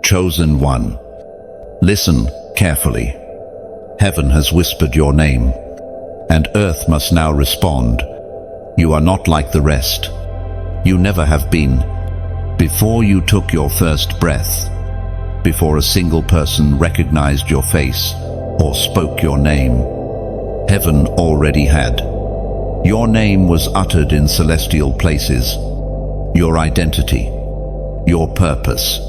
Chosen one. Listen carefully. Heaven has whispered your name, and earth must now respond. You are not like the rest. You never have been. Before you took your first breath, before a single person recognized your face or spoke your name, heaven already had. Your name was uttered in celestial places. Your identity, your purpose,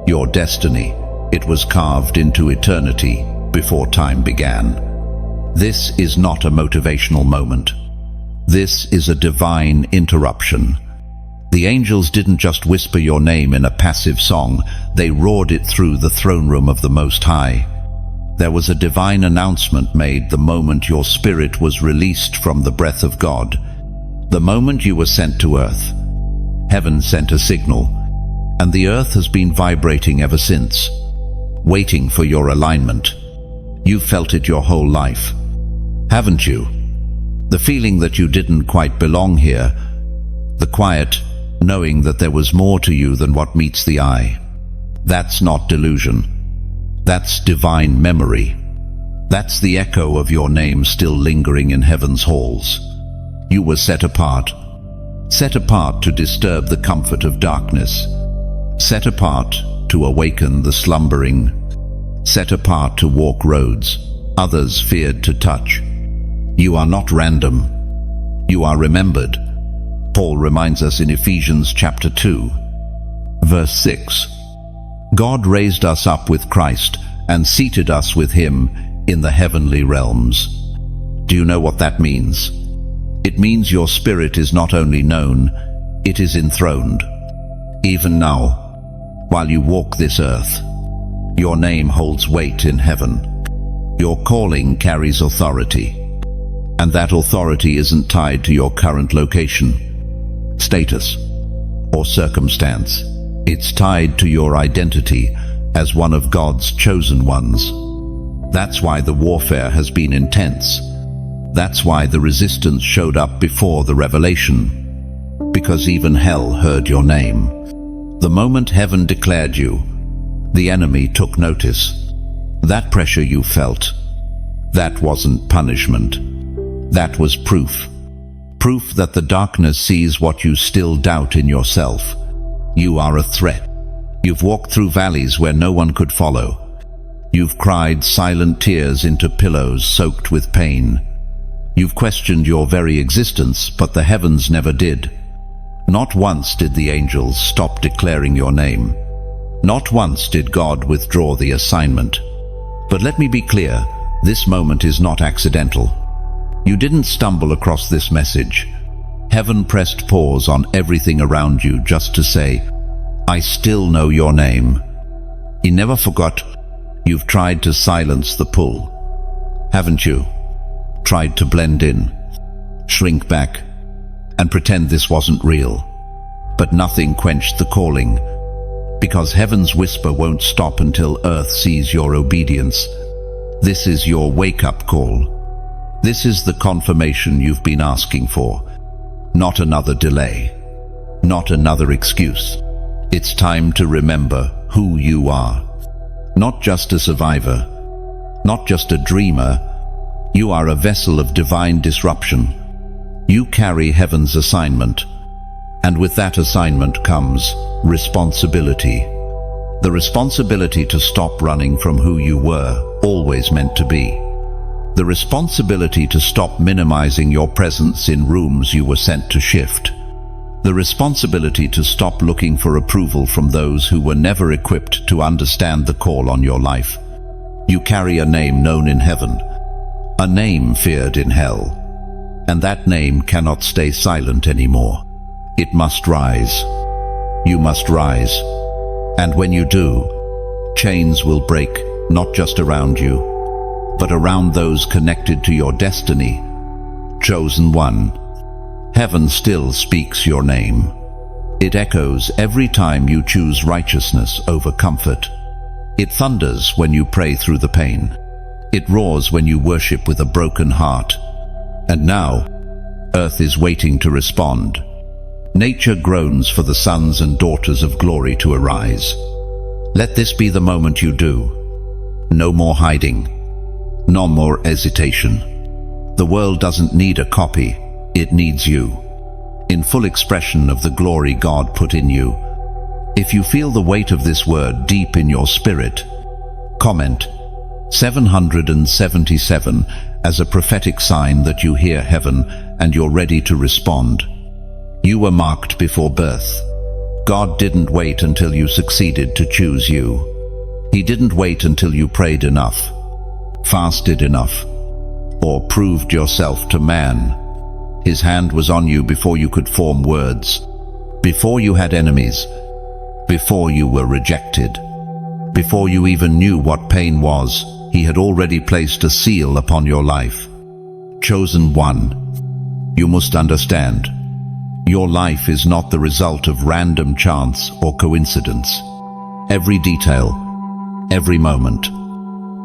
your destiny, it was carved into eternity before time began. This is not a motivational moment. This is a divine interruption. The angels didn't just whisper your name in a passive song, they roared it through the throne room of the Most High. There was a divine announcement made the moment your spirit was released from the breath of God. The moment you were sent to earth, heaven sent a signal, and the earth has been vibrating ever since, waiting for your alignment. You've felt it your whole life, haven't you? The feeling that you didn't quite belong here, the quiet knowing that there was more to you than what meets the eye. That's not delusion. That's divine memory. That's the echo of your name still lingering in heaven's halls. You were set apart to disturb the comfort of darkness, set apart to awaken the slumbering, set apart to walk roads others feared to touch. You are not random. You are remembered. Paul reminds us in Ephesians chapter 2, verse 6. God raised us up with Christ and seated us with him in the heavenly realms. Do you know what that means? It means your spirit is not only known, it is enthroned. Even now, while you walk this earth, your name holds weight in heaven. Your calling carries authority, and that authority isn't tied to your current location, status, or circumstance. It's tied to your identity as one of God's chosen ones. That's why the warfare has been intense. That's why the resistance showed up before the revelation. Because even hell heard your name. The moment heaven declared you, the enemy took notice. That pressure you felt, that wasn't punishment. That was proof. Proof that the darkness sees what you still doubt in yourself. You are a threat. You've walked through valleys where no one could follow. You've cried silent tears into pillows soaked with pain. You've questioned your very existence, but the heavens never did. Not once did the angels stop declaring your name. Not once did God withdraw the assignment. But let me be clear, this moment is not accidental. You didn't stumble across this message. Heaven pressed pause on everything around you just to say, I still know your name. He never forgot. You've tried to silence the pull, haven't you? Tried to blend in, shrink back, and pretend this wasn't real. But nothing quenched the calling, because heaven's whisper won't stop until earth sees your obedience. This is your wake-up call. This is the confirmation you've been asking for. Not another delay. Not another excuse. It's time to remember who you are. Not just a survivor. Not just a dreamer. You are a vessel of divine disruption. You carry heaven's assignment. And with that assignment comes responsibility. The responsibility to stop running from who you were always meant to be. The responsibility to stop minimizing your presence in rooms you were sent to shift. The responsibility to stop looking for approval from those who were never equipped to understand the call on your life. You carry a name known in heaven, a name feared in hell, and that name cannot stay silent anymore. It must rise. You must rise. And when you do, chains will break, not just around you, but around those connected to your destiny. Chosen one. Heaven still speaks your name. It echoes every time you choose righteousness over comfort. It thunders when you pray through the pain. It roars when you worship with a broken heart. And now, earth is waiting to respond. Nature groans for the sons and daughters of glory to arise. Let this be the moment you do. No more hiding. No more hesitation. The world doesn't need a copy, it needs you, in full expression of the glory God put in you. If you feel the weight of this word deep in your spirit, comment 777 as a prophetic sign that you hear heaven and you're ready to respond. You were marked before birth. God didn't wait until you succeeded to choose you. He didn't wait until you prayed enough, fasted enough, or proved yourself to man. His hand was on you before you could form words, before you had enemies, before you were rejected, before you even knew what pain was. He had already placed a seal upon your life. Chosen one. You must understand, your life is not the result of random chance or coincidence. Every detail, every moment,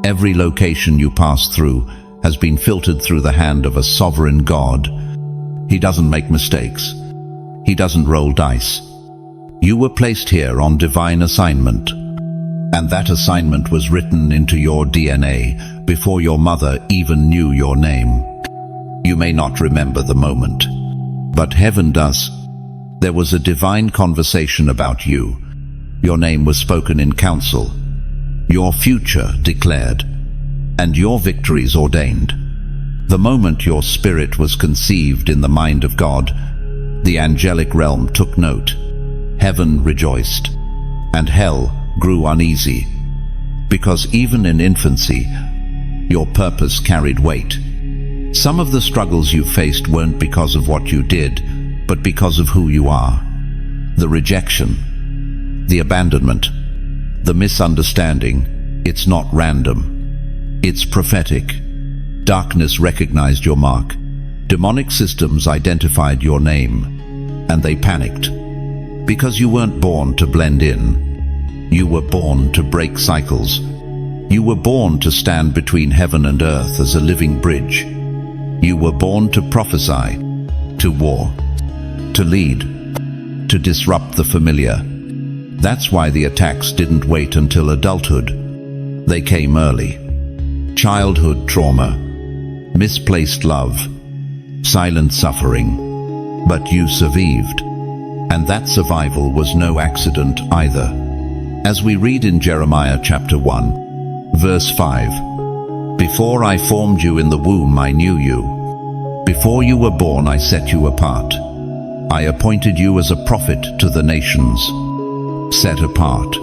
every location you pass through has been filtered through the hand of a sovereign God. He doesn't make mistakes. He doesn't roll dice. You were placed here on divine assignment, and that assignment was written into your DNA before your mother even knew your name. You may not remember the moment, but heaven does. There was a divine conversation about you. Your name was spoken in council, your future declared, and your victories ordained. The moment your spirit was conceived in the mind of God, the angelic realm took note. Heaven rejoiced, and hell grew uneasy, because even in infancy, your purpose carried weight. Some of the struggles you faced weren't because of what you did, but because of who you are. The rejection, the abandonment, the misunderstanding, it's not random. It's prophetic. Darkness recognized your mark. Demonic systems identified your name, and they panicked. Because you weren't born to blend in. You were born to break cycles. You were born to stand between heaven and earth as a living bridge. You were born to prophesy, to war, to lead, to disrupt the familiar. That's why the attacks didn't wait until adulthood. They came early. Childhood trauma, misplaced love, silent suffering. But you survived. And that survival was no accident either. As we read in Jeremiah chapter 1, verse 5, "Before I formed you in the womb, I knew you. Before you were born, I set you apart. I appointed you as a prophet to the nations." Set apart.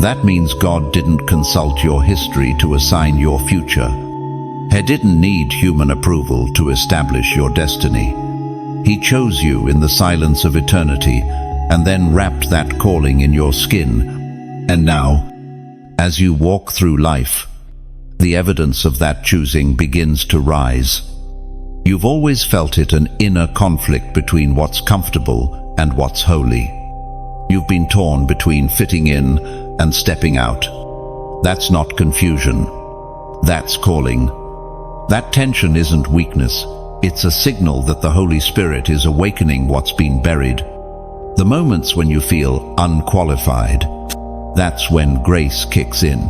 That means God didn't consult your history to assign your future. He didn't need human approval to establish your destiny. He chose you in the silence of eternity and then wrapped that calling in your skin. And now, as you walk through life, the evidence of that choosing begins to rise. You've always felt it, an inner conflict between what's comfortable and what's holy. You've been torn between fitting in and stepping out. That's not confusion. That's calling. That tension isn't weakness. It's a signal that the Holy Spirit is awakening what's been buried. The moments when you feel unqualified, that's when grace kicks in.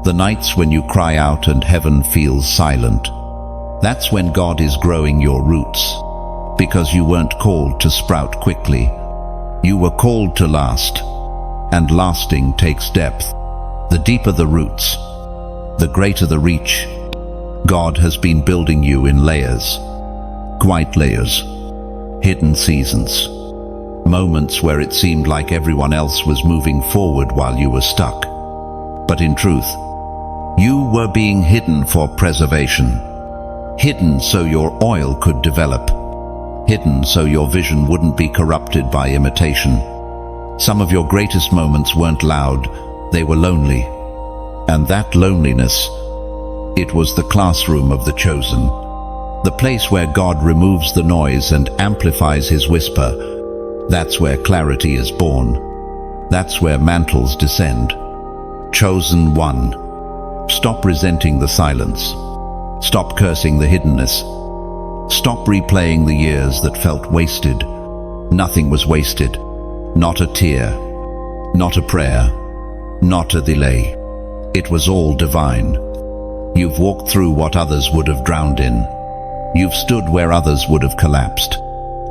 The nights when you cry out and heaven feels silent, that's when God is growing your roots. Because you weren't called to sprout quickly. You were called to last. And lasting takes depth. The deeper the roots, the greater the reach. God has been building you in layers. Quiet layers. Hidden seasons. Moments where it seemed like everyone else was moving forward while you were stuck. But in truth, you were being hidden for preservation. Hidden so your oil could develop. Hidden so your vision wouldn't be corrupted by imitation. Some of your greatest moments weren't loud, they were lonely. And that loneliness, it was the classroom of the chosen. The place where God removes the noise and amplifies his whisper. That's where clarity is born. That's where mantles descend. Chosen one. Stop resenting the silence. Stop cursing the hiddenness. Stop replaying the years that felt wasted. Nothing was wasted. Not a tear. Not a prayer. not a delay. It was all divine. You've walked through what others would have drowned in. You've stood where others would have collapsed.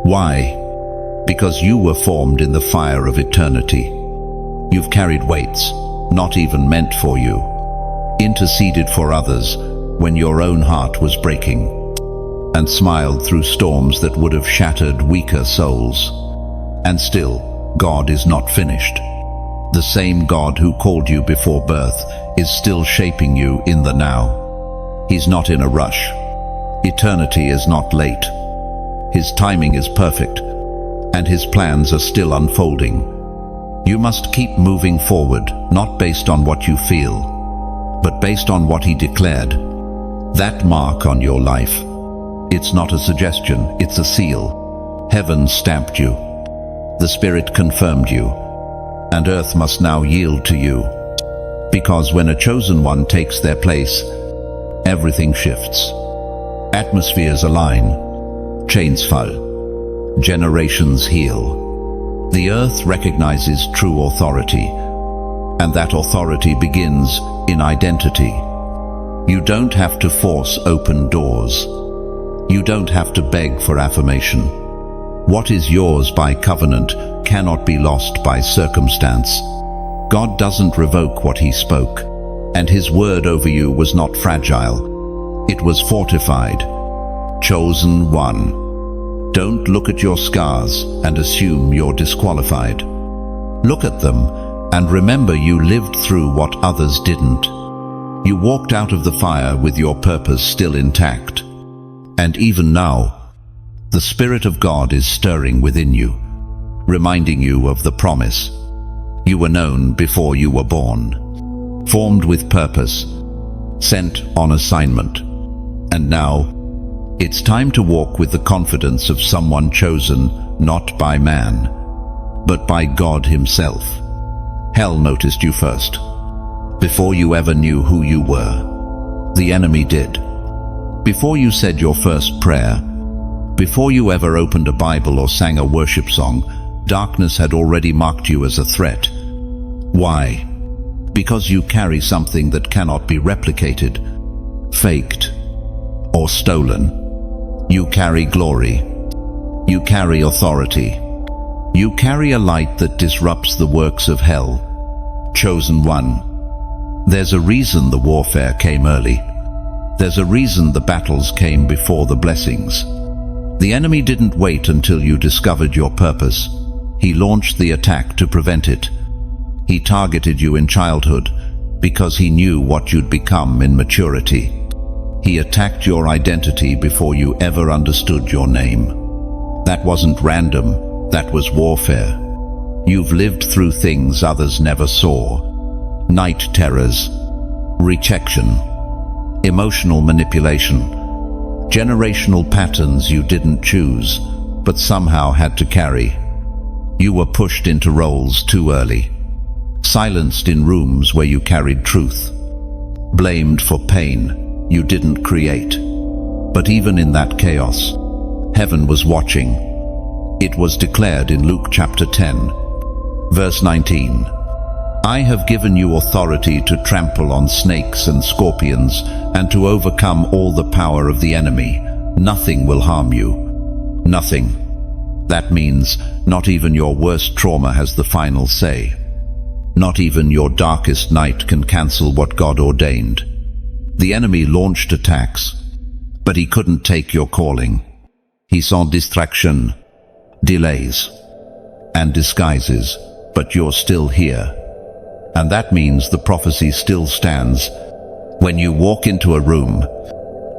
Why? Because you were formed in the fire of eternity. You've carried weights, not even meant for you. Interceded for others when your own heart was breaking, and smiled through storms that would have shattered weaker souls. And still, God is not finished. The same God who called you before birth is still shaping you in the now. He's not in a rush. Eternity is not late. His timing is perfect, and his plans are still unfolding. You must keep moving forward, not based on what you feel, but based on what he declared. That mark on your life. It's not a suggestion, it's a seal. Heaven stamped you. The Spirit confirmed you. And earth must now yield to you. Because when a chosen one takes their place, everything shifts. Atmospheres align. Chains fall. Generations heal. The earth recognizes true authority. And that authority begins in identity. You don't have to force open doors. You don't have to beg for affirmation. What is yours by covenant cannot be lost by circumstance. God doesn't revoke what he spoke, and his word over you was not fragile. It was fortified. Chosen one. Don't look at your scars and assume you're disqualified. Look at them and remember you lived through what others didn't. You walked out of the fire with your purpose still intact. And even now, the Spirit of God is stirring within you, reminding you of the promise. You were known before you were born, formed with purpose, sent on assignment. And now, it's time to walk with the confidence of someone chosen not by man, but by God himself. Hell noticed you first, before you ever knew who you were. The enemy did. Before you said your first prayer, before you ever opened a Bible or sang a worship song, darkness had already marked you as a threat. Why? Because you carry something that cannot be replicated, faked, or stolen. You carry glory. You carry authority. You carry a light that disrupts the works of hell. Chosen one. There's a reason the warfare came early. There's a reason the battles came before the blessings. The enemy didn't wait until you discovered your purpose. He launched the attack to prevent it. He targeted you in childhood because he knew what you'd become in maturity. He attacked your identity before you ever understood your name. That wasn't random, that was warfare. You've lived through things others never saw. Night terrors, rejection, emotional manipulation, generational patterns you didn't choose, but somehow had to carry. You were pushed into roles too early, silenced in rooms where you carried truth, blamed for pain you didn't create. But even in that chaos, heaven was watching. It was declared in Luke chapter 10, verse 19. I have given you authority to trample on snakes and scorpions and to overcome all the power of the enemy. Nothing will harm you. Nothing. That means not even your worst trauma has the final say. Not even your darkest night can cancel what God ordained. The enemy launched attacks, but he couldn't take your calling. He saw distraction, delays, and disguises, but you're still here. And that means the prophecy still stands. When you walk into a room,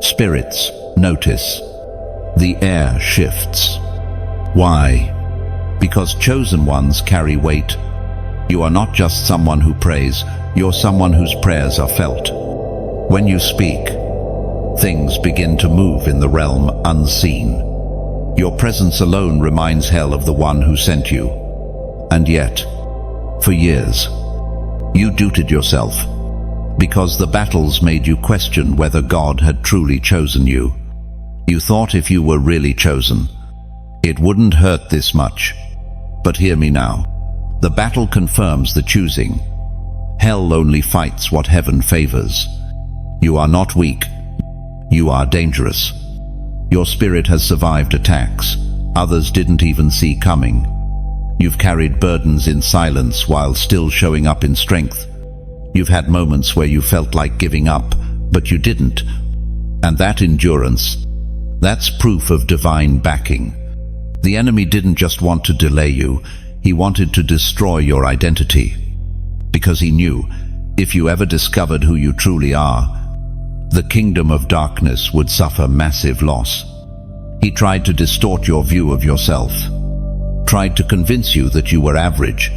spirits notice. The air shifts. Why? Because chosen ones carry weight. You are not just someone who prays, you're someone whose prayers are felt. When you speak, things begin to move in the realm unseen. Your presence alone reminds hell of the one who sent you. And yet, for years, you doubted yourself, because the battles made you question whether God had truly chosen you. You thought if you were really chosen, it wouldn't hurt this much. But hear me now. The battle confirms the choosing. Hell only fights what heaven favors. You are not weak. You are dangerous. Your spirit has survived attacks others didn't even see coming. You've carried burdens in silence while still showing up in strength. You've had moments where you felt like giving up, but you didn't. And that endurance, that's proof of divine backing. The enemy didn't just want to delay you, he wanted to destroy your identity. Because he knew, if you ever discovered who you truly are, the kingdom of darkness would suffer massive loss. He tried to distort your view of yourself, tried to convince you that you were average,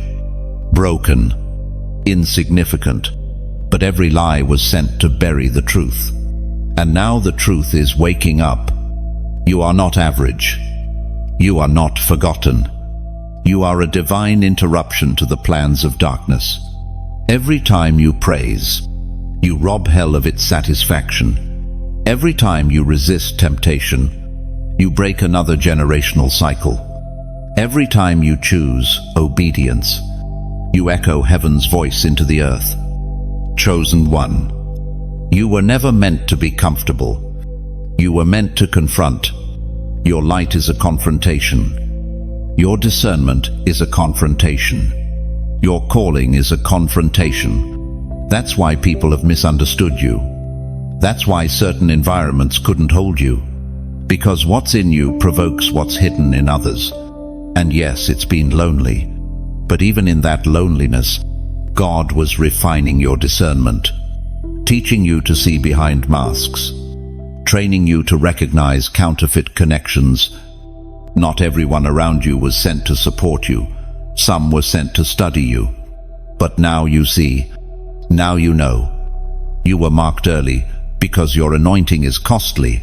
broken, insignificant, but every lie was sent to bury the truth. And now the truth is waking up. You are not average. You are not forgotten. You are a divine interruption to the plans of darkness. Every time you praise, you rob hell of its satisfaction. Every time you resist temptation, you break another generational cycle. Every time you choose obedience, you echo heaven's voice into the earth. Chosen one, you were never meant to be comfortable. You were meant to confront. Your light is a confrontation. Your discernment is a confrontation. Your calling is a confrontation. That's why people have misunderstood you. That's why certain environments couldn't hold you. Because what's in you provokes what's hidden in others. And yes, it's been lonely. But even in that loneliness, God was refining your discernment, teaching you to see behind masks, training you to recognize counterfeit connections. Not everyone around you was sent to support you. Some were sent to study you. But now you see, now you know. You were marked early because your anointing is costly.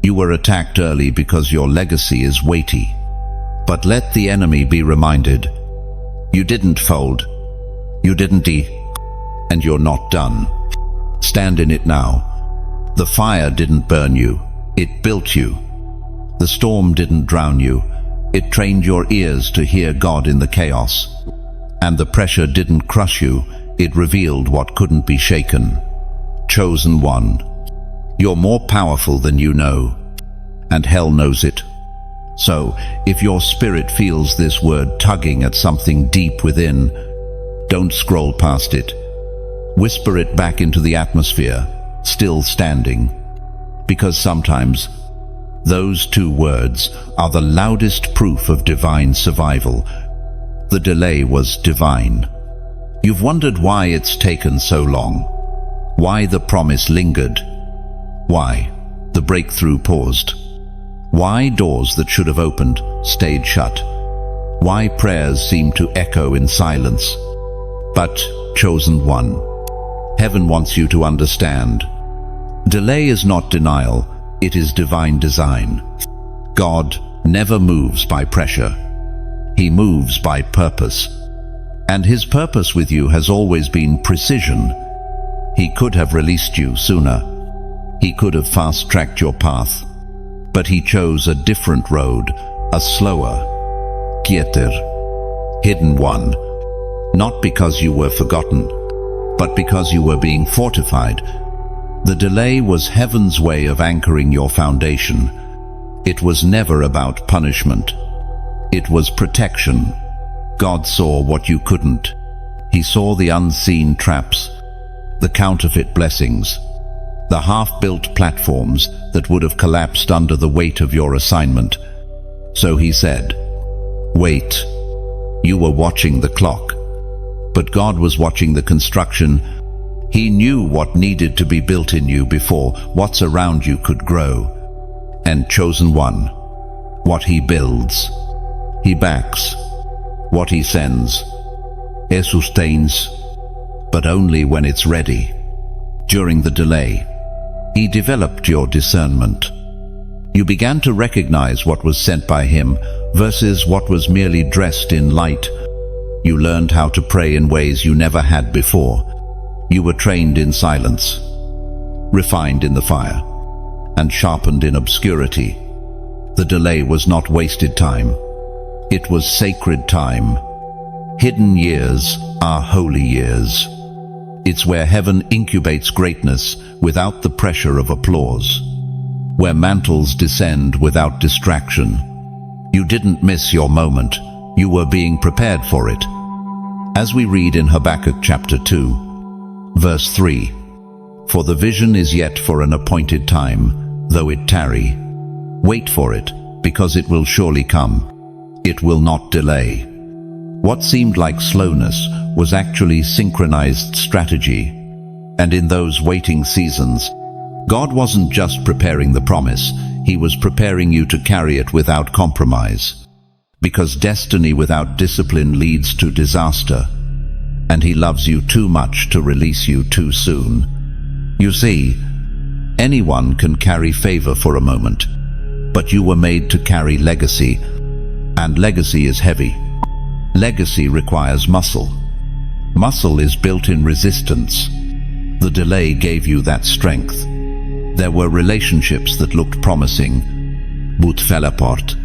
You were attacked early because your legacy is weighty. But let the enemy be reminded, you didn't fold, you didn't and you're not done. Stand in it now. The fire didn't burn you, it built you. The storm didn't drown you, it trained your ears to hear God in the chaos. And the pressure didn't crush you, it revealed what couldn't be shaken. Chosen one, you're more powerful than you know, and hell knows it. So, if your spirit feels this word tugging at something deep within, don't scroll past it. Whisper it back into the atmosphere, still standing. Because sometimes, those two words are the loudest proof of divine survival. The delay was divine. You've wondered why it's taken so long, why the promise lingered, why the breakthrough paused, why doors that should have opened stayed shut, why prayers seemed to echo in silence. But, chosen one, heaven wants you to understand. Delay is not denial, it is divine design. God never moves by pressure. He moves by purpose. And his purpose with you has always been precision. He could have released you sooner. He could have fast-tracked your path. But he chose a different road, a slower, quieter, hidden one. Not because you were forgotten, but because you were being fortified. The delay was heaven's way of anchoring your foundation. It was never about punishment. It was protection. God saw what you couldn't. He saw the unseen traps, the counterfeit blessings, the half-built platforms that would have collapsed under the weight of your assignment. So he said, wait. You were watching the clock, but God was watching the construction. He knew what needed to be built in you before what's around you could grow. And chosen one, what he builds, he backs. What he sends, he sustains, but only when it's ready. During the delay, he developed your discernment. You began to recognize what was sent by him versus what was merely dressed in light. You learned how to pray in ways you never had before. You were trained in silence, refined in the fire, and sharpened in obscurity. The delay was not wasted time. It was sacred time. Hidden years are holy years. It's where heaven incubates greatness without the pressure of applause, where mantles descend without distraction. You didn't miss your moment, you were being prepared for it. As we read in Habakkuk chapter 2, verse 3, "For the vision is yet for an appointed time, though it tarry. Wait for it, because it will surely come. It will not delay." What seemed like slowness was actually synchronized strategy. And in those waiting seasons, God wasn't just preparing the promise, He was preparing you to carry it without compromise. Because destiny without discipline leads to disaster, and He loves you too much to release you too soon. You see, anyone can carry favor for a moment, but you were made to carry legacy, and legacy is heavy. Legacy requires muscle. Muscle is built in resistance. The delay gave you that strength. There were relationships that looked promising, but fell apart.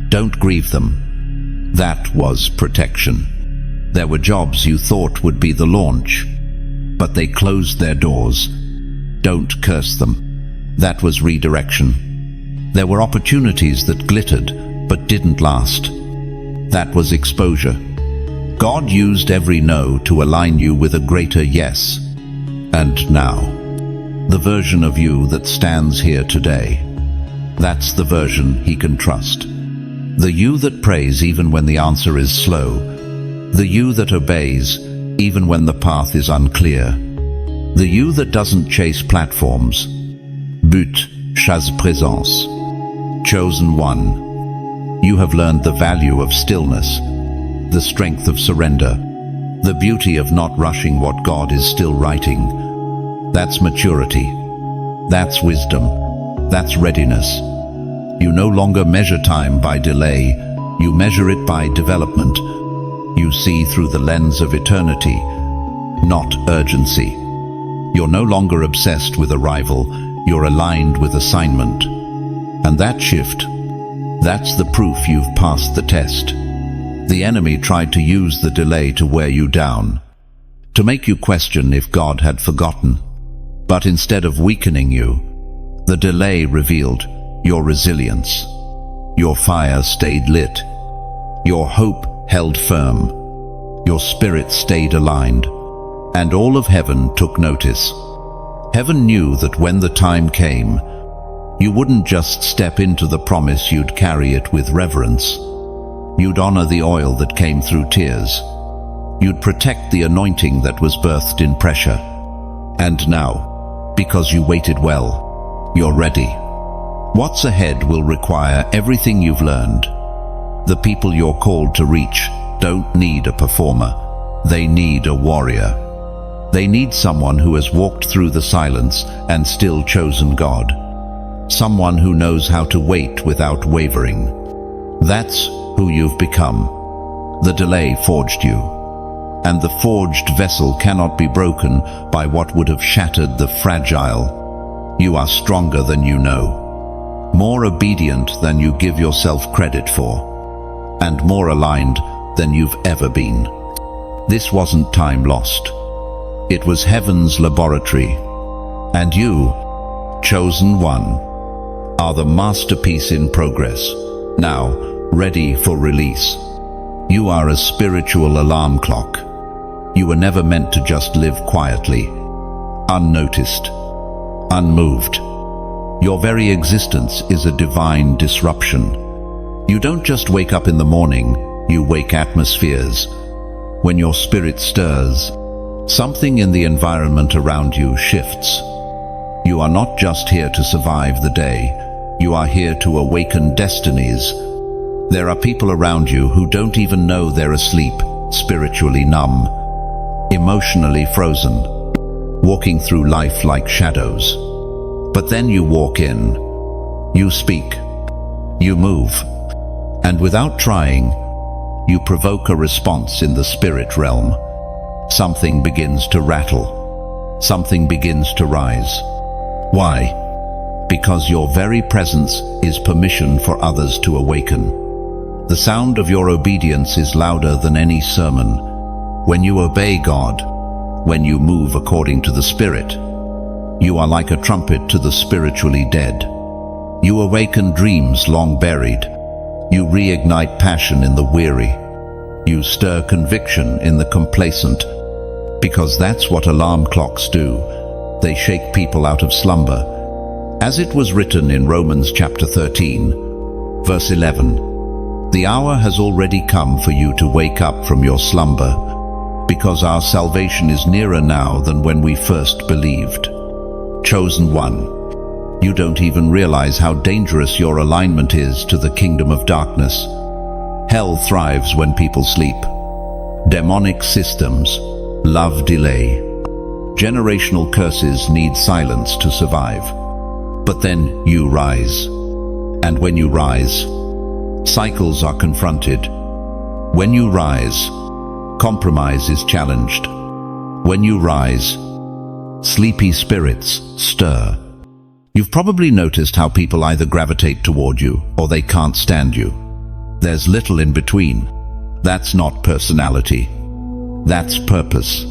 Don't grieve them. That was protection. There were jobs you thought would be the launch, but they closed their doors. Don't curse them. That was redirection. There were opportunities that glittered but didn't last. That was exposure. God used every no to align you with a greater yes. And now, the version of you that stands here today, that's the version He can trust. The you that prays even when the answer is slow. The you that obeys even when the path is unclear. The you that doesn't chase platforms, but chasse présence. Chosen one. You have learned the value of stillness, the strength of surrender, the beauty of not rushing what God is still writing. That's maturity. That's wisdom. That's readiness. You no longer measure time by delay. You measure it by development. You see through the lens of eternity, not urgency. You're no longer obsessed with arrival. You're aligned with assignment. And that shift, that's the proof you've passed the test. The enemy tried to use the delay to wear you down, to make you question if God had forgotten. But instead of weakening you, the delay revealed your resilience. Your fire stayed lit. Your hope held firm. Your spirit stayed aligned. And all of heaven took notice. Heaven knew that when the time came, you wouldn't just step into the promise, you'd carry it with reverence. You'd honor the oil that came through tears. You'd protect the anointing that was birthed in pressure. And now, because you waited well, you're ready. What's ahead will require everything you've learned. The people you're called to reach don't need a performer. They need a warrior. They need someone who has walked through the silence and still chosen God. Someone who knows how to wait without wavering. That's who you've become. The delay forged you. And the forged vessel cannot be broken by what would have shattered the fragile. You are stronger than you know. More obedient than you give yourself credit for. And more aligned than you've ever been. This wasn't time lost. It was heaven's laboratory. And you, chosen one, are the masterpiece in progress, now ready for release. You are a spiritual alarm clock. You were never meant to just live quietly, unnoticed, unmoved. Your very existence is a divine disruption. You don't just wake up in the morning, you wake atmospheres. When your spirit stirs, something in the environment around you shifts. You are not just here to survive the day, you are here to awaken destinies. There are people around you who don't even know they're asleep, spiritually numb, emotionally frozen, walking through life like shadows. But then you walk in, you speak, you move, and without trying, you provoke a response in the spirit realm. Something begins to rattle. Something begins to rise. Why? Because your very presence is permission for others to awaken. The sound of your obedience is louder than any sermon. When you obey God, when you move according to the Spirit. You are like a trumpet to the spiritually dead. You awaken dreams long buried. You reignite passion in the weary. You stir conviction in the complacent. Because that's what alarm clocks do. They shake people out of slumber. As it was written in Romans chapter 13, verse 11, the hour has already come for you to wake up from your slumber, because our salvation is nearer now than when we first believed. Chosen one, you don't even realize how dangerous your alignment is to the kingdom of darkness. Hell thrives when people sleep. Demonic systems love delay. Generational curses need silence to survive. But then you rise. And when you rise, cycles are confronted. When you rise, compromise is challenged. When you rise, sleepy spirits stir. You've probably noticed how people either gravitate toward you or they can't stand you. There's little in between. That's not personality. That's purpose.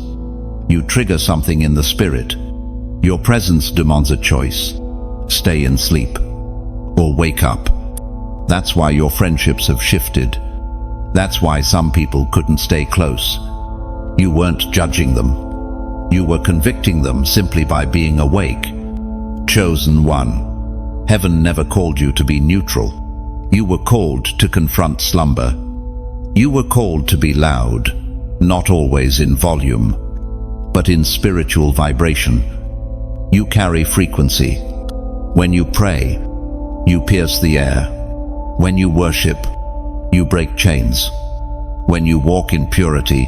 You trigger something in the spirit. Your presence demands a choice. Stay and sleep, or wake up. That's why your friendships have shifted. That's why some people couldn't stay close. You weren't judging them. You were convicting them simply by being awake. Chosen one. Heaven never called you to be neutral. You were called to confront slumber. You were called to be loud, not always in volume, but in spiritual vibration. You carry frequency. When you pray, you pierce the air. When you worship, you break chains. When you walk in purity,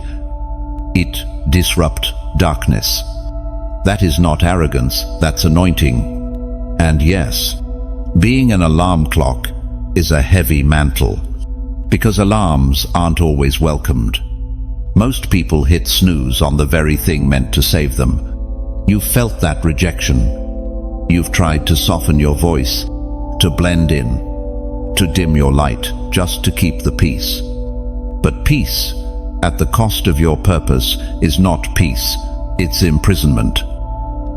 it disrupts darkness. That is not arrogance, that's anointing. And yes, being an alarm clock is a heavy mantle, because alarms aren't always welcomed. Most people hit snooze on the very thing meant to save them. You've felt that rejection. You've tried to soften your voice, to blend in, to dim your light, just to keep the peace. But peace, at the cost of your purpose, is not peace, it's imprisonment.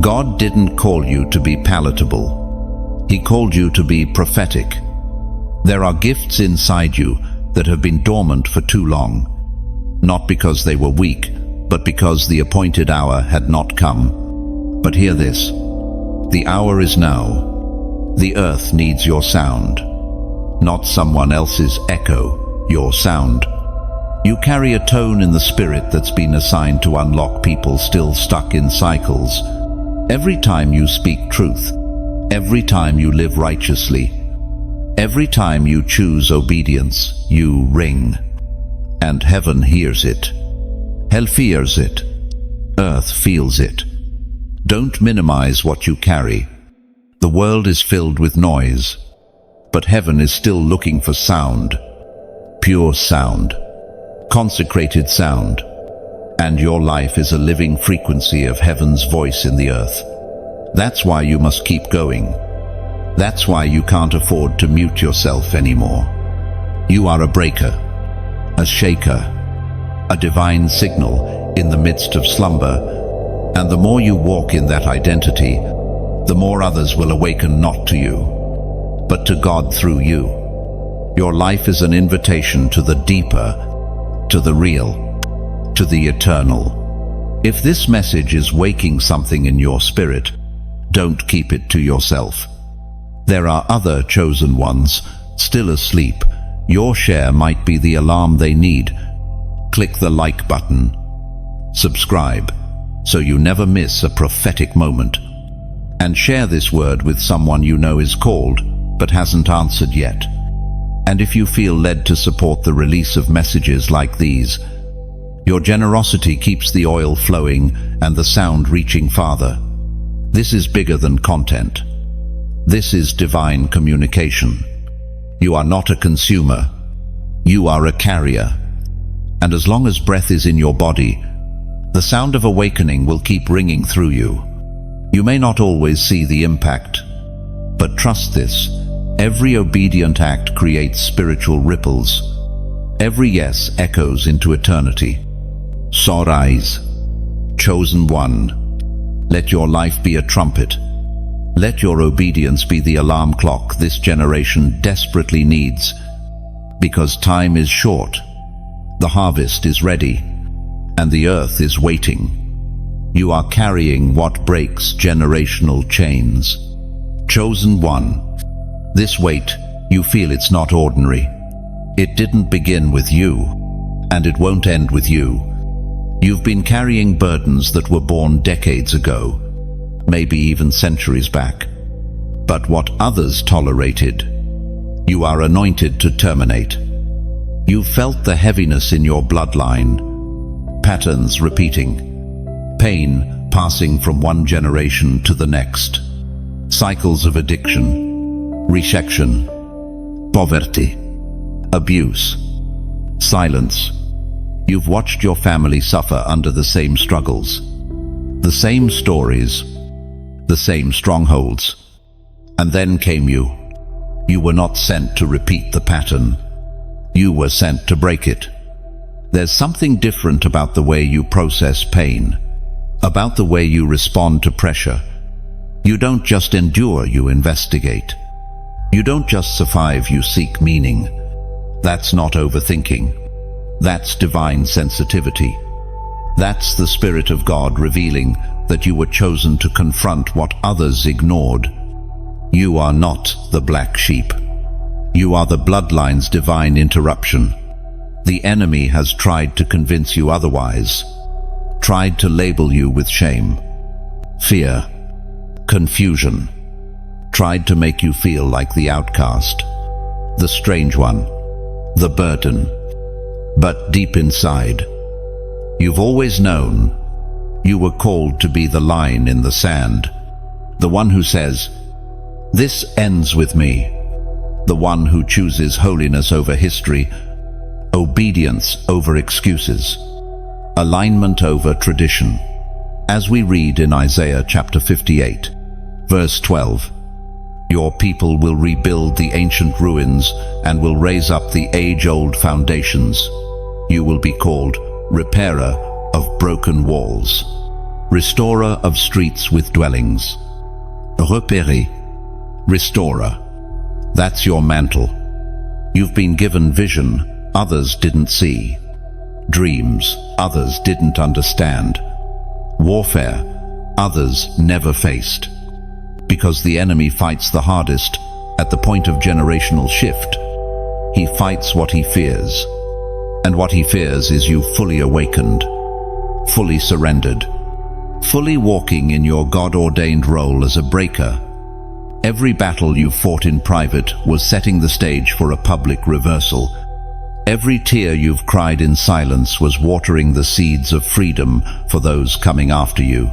God didn't call you to be palatable. He called you to be prophetic. There are gifts inside you that have been dormant for too long, not because they were weak, but because the appointed hour had not come. But hear this, the hour is now. The earth needs your sound, not someone else's echo, your sound. You carry a tone in the spirit that's been assigned to unlock people still stuck in cycles. Every time you speak truth, every time you live righteously, every time you choose obedience, you ring. And heaven hears it. Hell fears it. Earth feels it. Don't minimize what you carry. The world is filled with noise, but heaven is still looking for sound. Pure sound. Consecrated sound. And your life is a living frequency of heaven's voice in the earth. That's why you must keep going. That's why you can't afford to mute yourself anymore. You are a breaker, a shaker, a divine signal in the midst of slumber, and the more you walk in that identity, the more others will awaken not to you, but to God through you. Your life is an invitation to the deeper, to the real, to the eternal. If this message is waking something in your spirit, don't keep it to yourself. There are other chosen ones still asleep. Your share might be the alarm they need. Click the like button. Subscribe so you never miss a prophetic moment. And share this word with someone you know is called but hasn't answered yet. And if you feel led to support the release of messages like these, your generosity keeps the oil flowing and the sound reaching farther. This is bigger than content. This is divine communication. You are not a consumer. You are a carrier. And as long as breath is in your body, the sound of awakening will keep ringing through you. You may not always see the impact, but trust this. Every obedient act creates spiritual ripples. Every yes echoes into eternity. So rise. Chosen one, let your life be a trumpet. Let your obedience be the alarm clock this generation desperately needs, because time is short, the harvest is ready, and the earth is waiting. You are carrying what breaks generational chains. Chosen one, this weight, you feel it's not ordinary. It didn't begin with you, and it won't end with you. You've been carrying burdens that were born decades ago, maybe even centuries back. But what others tolerated, you are anointed to terminate. You felt the heaviness in your bloodline, patterns repeating, pain passing from one generation to the next, cycles of addiction, rejection, poverty, abuse, silence. You've watched your family suffer under the same struggles, the same stories, the same strongholds. And then came you. You were not sent to repeat the pattern. You were sent to break it. There's something different about the way you process pain, about the way you respond to pressure. You don't just endure, you investigate. You don't just survive, you seek meaning. That's not overthinking. That's divine sensitivity. That's the Spirit of God revealing that you were chosen to confront what others ignored. You are not the black sheep. You are the bloodline's divine interruption. The enemy has tried to convince you otherwise, tried to label you with shame, fear, confusion, tried to make you feel like the outcast, the strange one, the burden. But deep inside, you've always known you were called to be the line in the sand, the one who says, "This ends with me," the one who chooses holiness over history, obedience over excuses, alignment over tradition. As we read in Isaiah chapter 58, verse 12, "Your people will rebuild the ancient ruins and will raise up the age-old foundations. You will be called repairer of broken walls, restorer of streets with dwellings." Repairer, restorer. That's your mantle. You've been given vision others didn't see, dreams others didn't understand, warfare others never faced. Because the enemy fights the hardest at the point of generational shift. He fights what he fears. And what he fears is you fully awakened, fully surrendered, fully walking in your God-ordained role as a breaker. Every battle you fought in private was setting the stage for a public reversal. Every tear you've cried in silence was watering the seeds of freedom for those coming after you.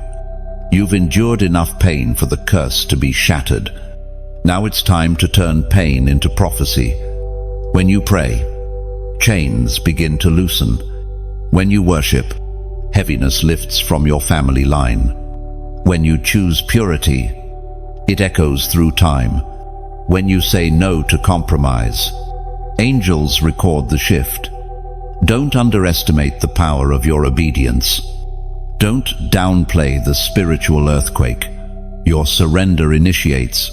You've endured enough pain for the curse to be shattered. Now it's time to turn pain into prophecy. When you pray, chains begin to loosen. When you worship, heaviness lifts from your family line. When you choose purity, it echoes through time. When you say no to compromise, angels record the shift. Don't underestimate the power of your obedience. Don't downplay the spiritual earthquake your surrender initiates.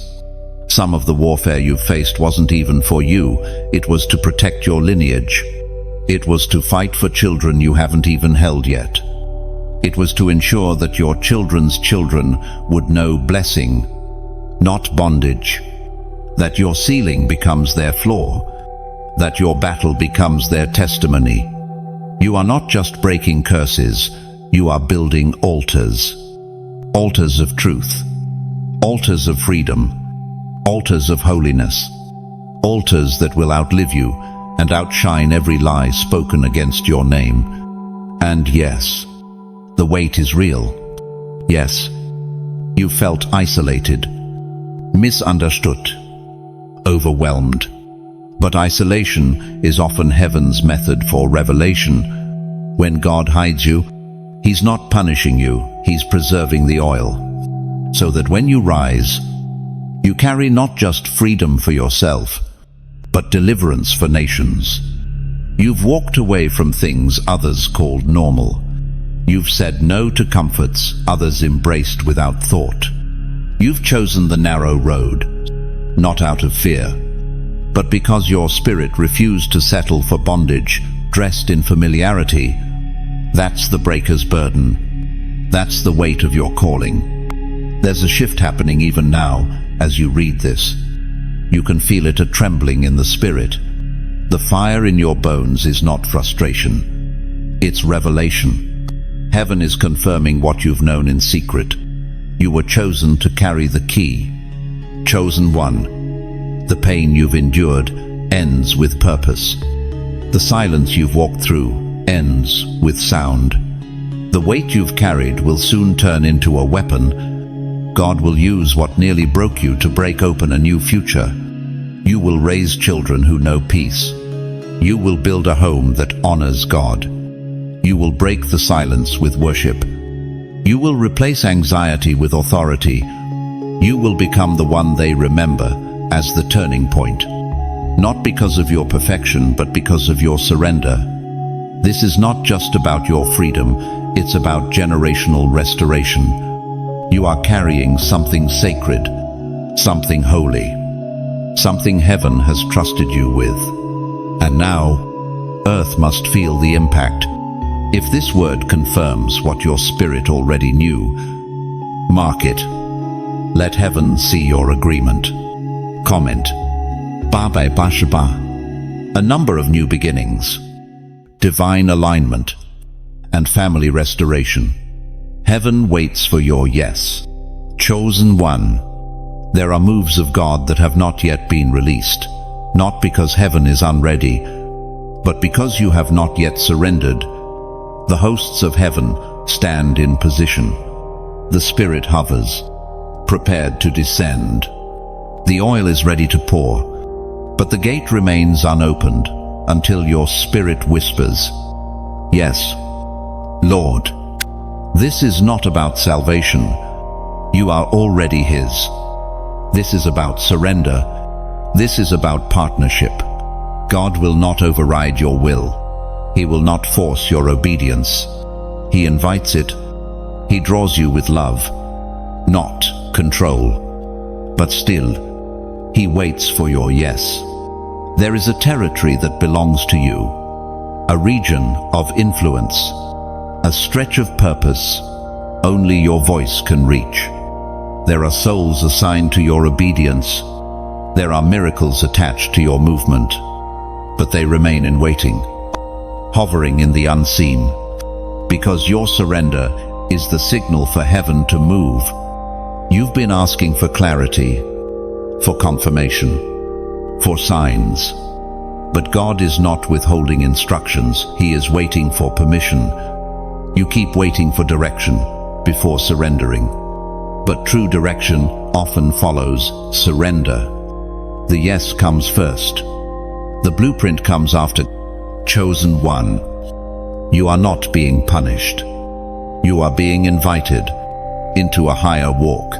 Some of the warfare you faced wasn't even for you. It was to protect your lineage. It was to fight for children you haven't even held yet. It was to ensure that your children's children would know blessing, not bondage. That your ceiling becomes their floor. That your battle becomes their testimony. You are not just breaking curses, you are building altars. Altars of truth. Altars of freedom. Altars of holiness. Altars that will outlive you and outshine every lie spoken against your name. And yes, the weight is real. Yes, you felt isolated, misunderstood, overwhelmed. But isolation is often heaven's method for revelation. When God hides you, He's not punishing you, He's preserving the oil. So that when you rise, you carry not just freedom for yourself, but deliverance for nations. You've walked away from things others called normal. You've said no to comforts others embraced without thought. You've chosen the narrow road, not out of fear, but because your spirit refused to settle for bondage dressed in familiarity. That's the breaker's burden. That's the weight of your calling. There's a shift happening even now as you read this. You can feel it, a trembling in the spirit. The fire in your bones is not frustration. It's revelation. Heaven is confirming what you've known in secret. You were chosen to carry the key. Chosen one. The pain you've endured ends with purpose. The silence you've walked through ends with sound. The weight you've carried will soon turn into a weapon. God will use what nearly broke you to break open a new future. You will raise children who know peace. You will build a home that honors God. You will break the silence with worship. You will replace anxiety with authority. You will become the one they remember as the turning point. Not because of your perfection, but because of your surrender. This is not just about your freedom, it's about generational restoration. You are carrying something sacred, something holy, something heaven has trusted you with. And now, earth must feel the impact. If this word confirms what your spirit already knew, mark it. Let heaven see your agreement. Comment. Babai Bashaba. A number of new beginnings, divine alignment, and family restoration. Heaven waits for your yes. Chosen one. There are moves of God that have not yet been released, not because heaven is unready, but because you have not yet surrendered. The hosts of heaven stand in position. The Spirit hovers, prepared to descend. The oil is ready to pour, but the gate remains unopened until your spirit whispers, "Yes, Lord." This is not about salvation. You are already His. This is about surrender. This is about partnership. God will not override your will. He will not force your obedience. He invites it. He draws you with love, not control. But still, He waits for your yes. There is a territory that belongs to you, a region of influence, a stretch of purpose only your voice can reach. There are souls assigned to your obedience. There are miracles attached to your movement, but they remain in waiting, hovering in the unseen, because your surrender is the signal for heaven to move. You've been asking for clarity, for confirmation, for signs. But God is not withholding instructions. He is waiting for permission. You keep waiting for direction before surrendering. But true direction often follows surrender. The yes comes first. The blueprint comes after. Chosen one. You are not being punished. You are being invited into a higher walk,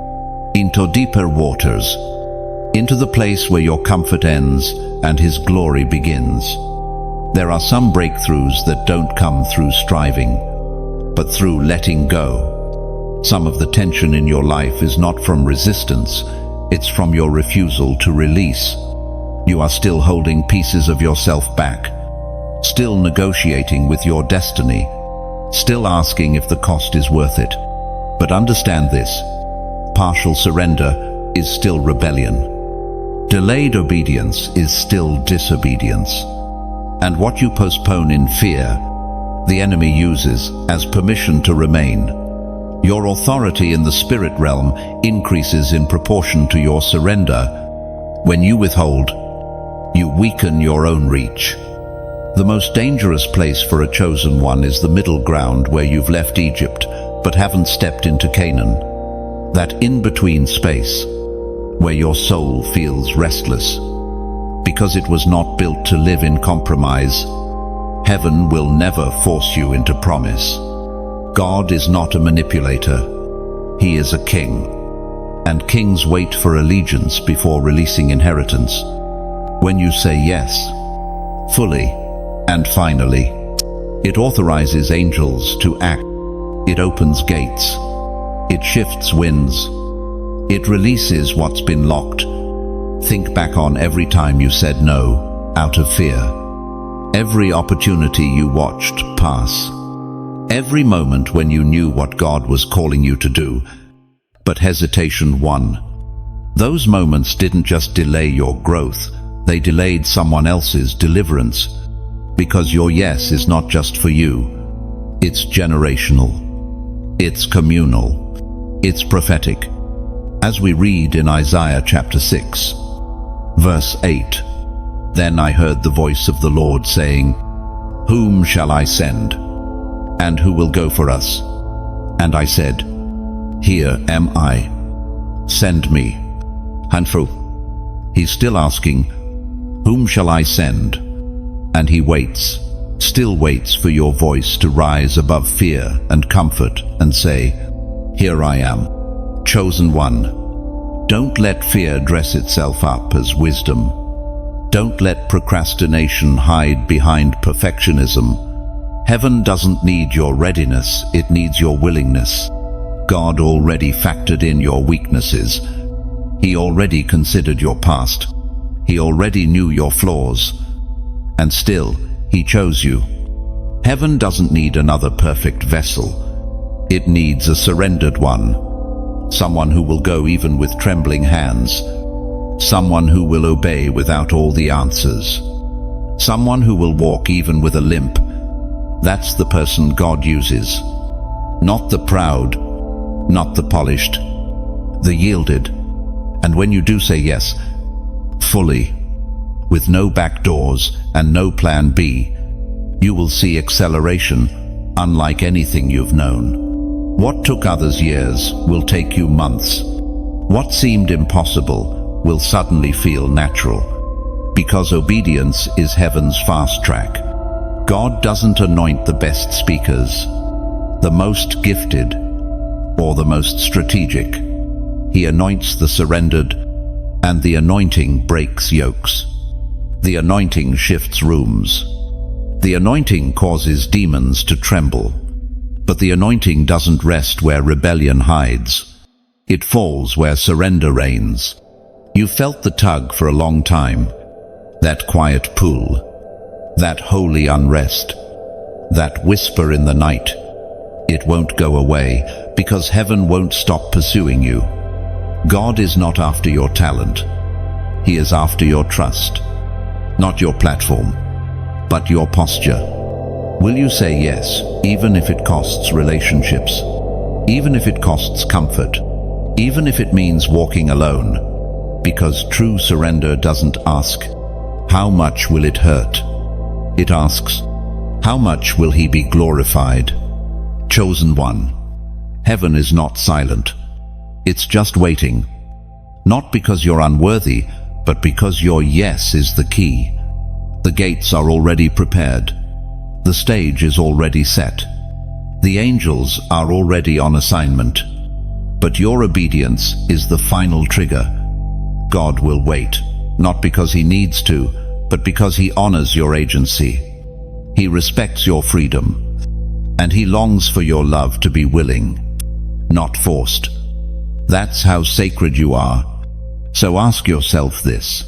into deeper waters, into the place where your comfort ends and His glory begins. There are some breakthroughs that don't come through striving, but through letting go. Some of the tension in your life is not from resistance, it's from your refusal to release. You are still holding pieces of yourself back, still negotiating with your destiny, still asking if the cost is worth it. But understand this, partial surrender is still rebellion. Delayed obedience is still disobedience. And what you postpone in fear, the enemy uses as permission to remain. Your authority in the spirit realm increases in proportion to your surrender. When you withhold, you weaken your own reach. The most dangerous place for a chosen one is the middle ground where you've left Egypt but haven't stepped into Canaan. That in-between space where your soul feels restless because it was not built to live in compromise. Heaven will never force you into promise. God is not a manipulator. He is a king. And kings wait for allegiance before releasing inheritance. When you say yes, fully and finally, it authorizes angels to act. It opens gates. It shifts winds. It releases what's been locked. Think back on every time you said no, out of fear. Every opportunity you watched pass. Every moment when you knew what God was calling you to do, but hesitation won. Those moments didn't just delay your growth, they delayed someone else's deliverance. Because your yes is not just for you, it's generational. It's communal. It's prophetic. As we read in Isaiah chapter 6, verse 8, "Then I heard the voice of the Lord saying, Whom shall I send? And who will go for us? And I said, Here am I. Send me." And he's still asking, "Whom shall I send?" And he waits, still waits for your voice to rise above fear and comfort and say, "Here I am, chosen one." Don't let fear dress itself up as wisdom. Don't let procrastination hide behind perfectionism. Heaven doesn't need your readiness, it needs your willingness. God already factored in your weaknesses. He already considered your past. He already knew your flaws. And still, He chose you. Heaven doesn't need another perfect vessel. It needs a surrendered one. Someone who will go even with trembling hands. Someone who will obey without all the answers. Someone who will walk even with a limp. That's the person God uses. Not the proud, not the polished, the yielded. And when you do say yes, fully, with no back doors and no plan B, you will see acceleration unlike anything you've known. What took others years will take you months. What seemed impossible will suddenly feel natural, because obedience is heaven's fast track. God doesn't anoint the best speakers, the most gifted, or the most strategic. He anoints the surrendered, and the anointing breaks yokes. The anointing shifts rooms. The anointing causes demons to tremble. But the anointing doesn't rest where rebellion hides. It falls where surrender reigns. You felt the tug for a long time, that quiet pull, that holy unrest, that whisper in the night. It won't go away, because heaven won't stop pursuing you. God is not after your talent. He is after your trust. Not your platform, but your posture. Will you say yes, even if it costs relationships? Even if it costs comfort? Even if it means walking alone? Because true surrender doesn't ask, "How much will it hurt?" It asks, "How much will He be glorified?" Chosen one. Heaven is not silent. It's just waiting. Not because you're unworthy, but because your yes is the key. The gates are already prepared. The stage is already set. The angels are already on assignment. But your obedience is the final trigger. God will wait, not because He needs to, but because He honors your agency. He respects your freedom, and He longs for your love to be willing, not forced. That's how sacred you are. So ask yourself this.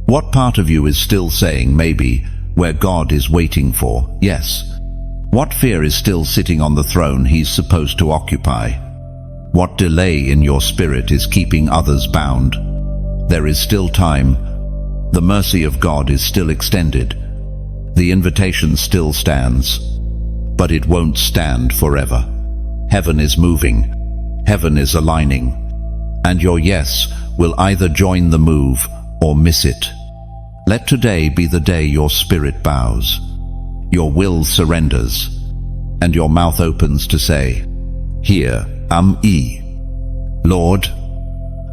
What part of you is still saying maybe, where God is waiting for yes? What fear is still sitting on the throne He's supposed to occupy? What delay in your spirit is keeping others bound? There is still time. The mercy of God is still extended. The invitation still stands. But it won't stand forever. Heaven is moving. Heaven is aligning. And your yes will either join the move or miss it. Let today be the day your spirit bows, your will surrenders, and your mouth opens to say, "Here am I. Lord,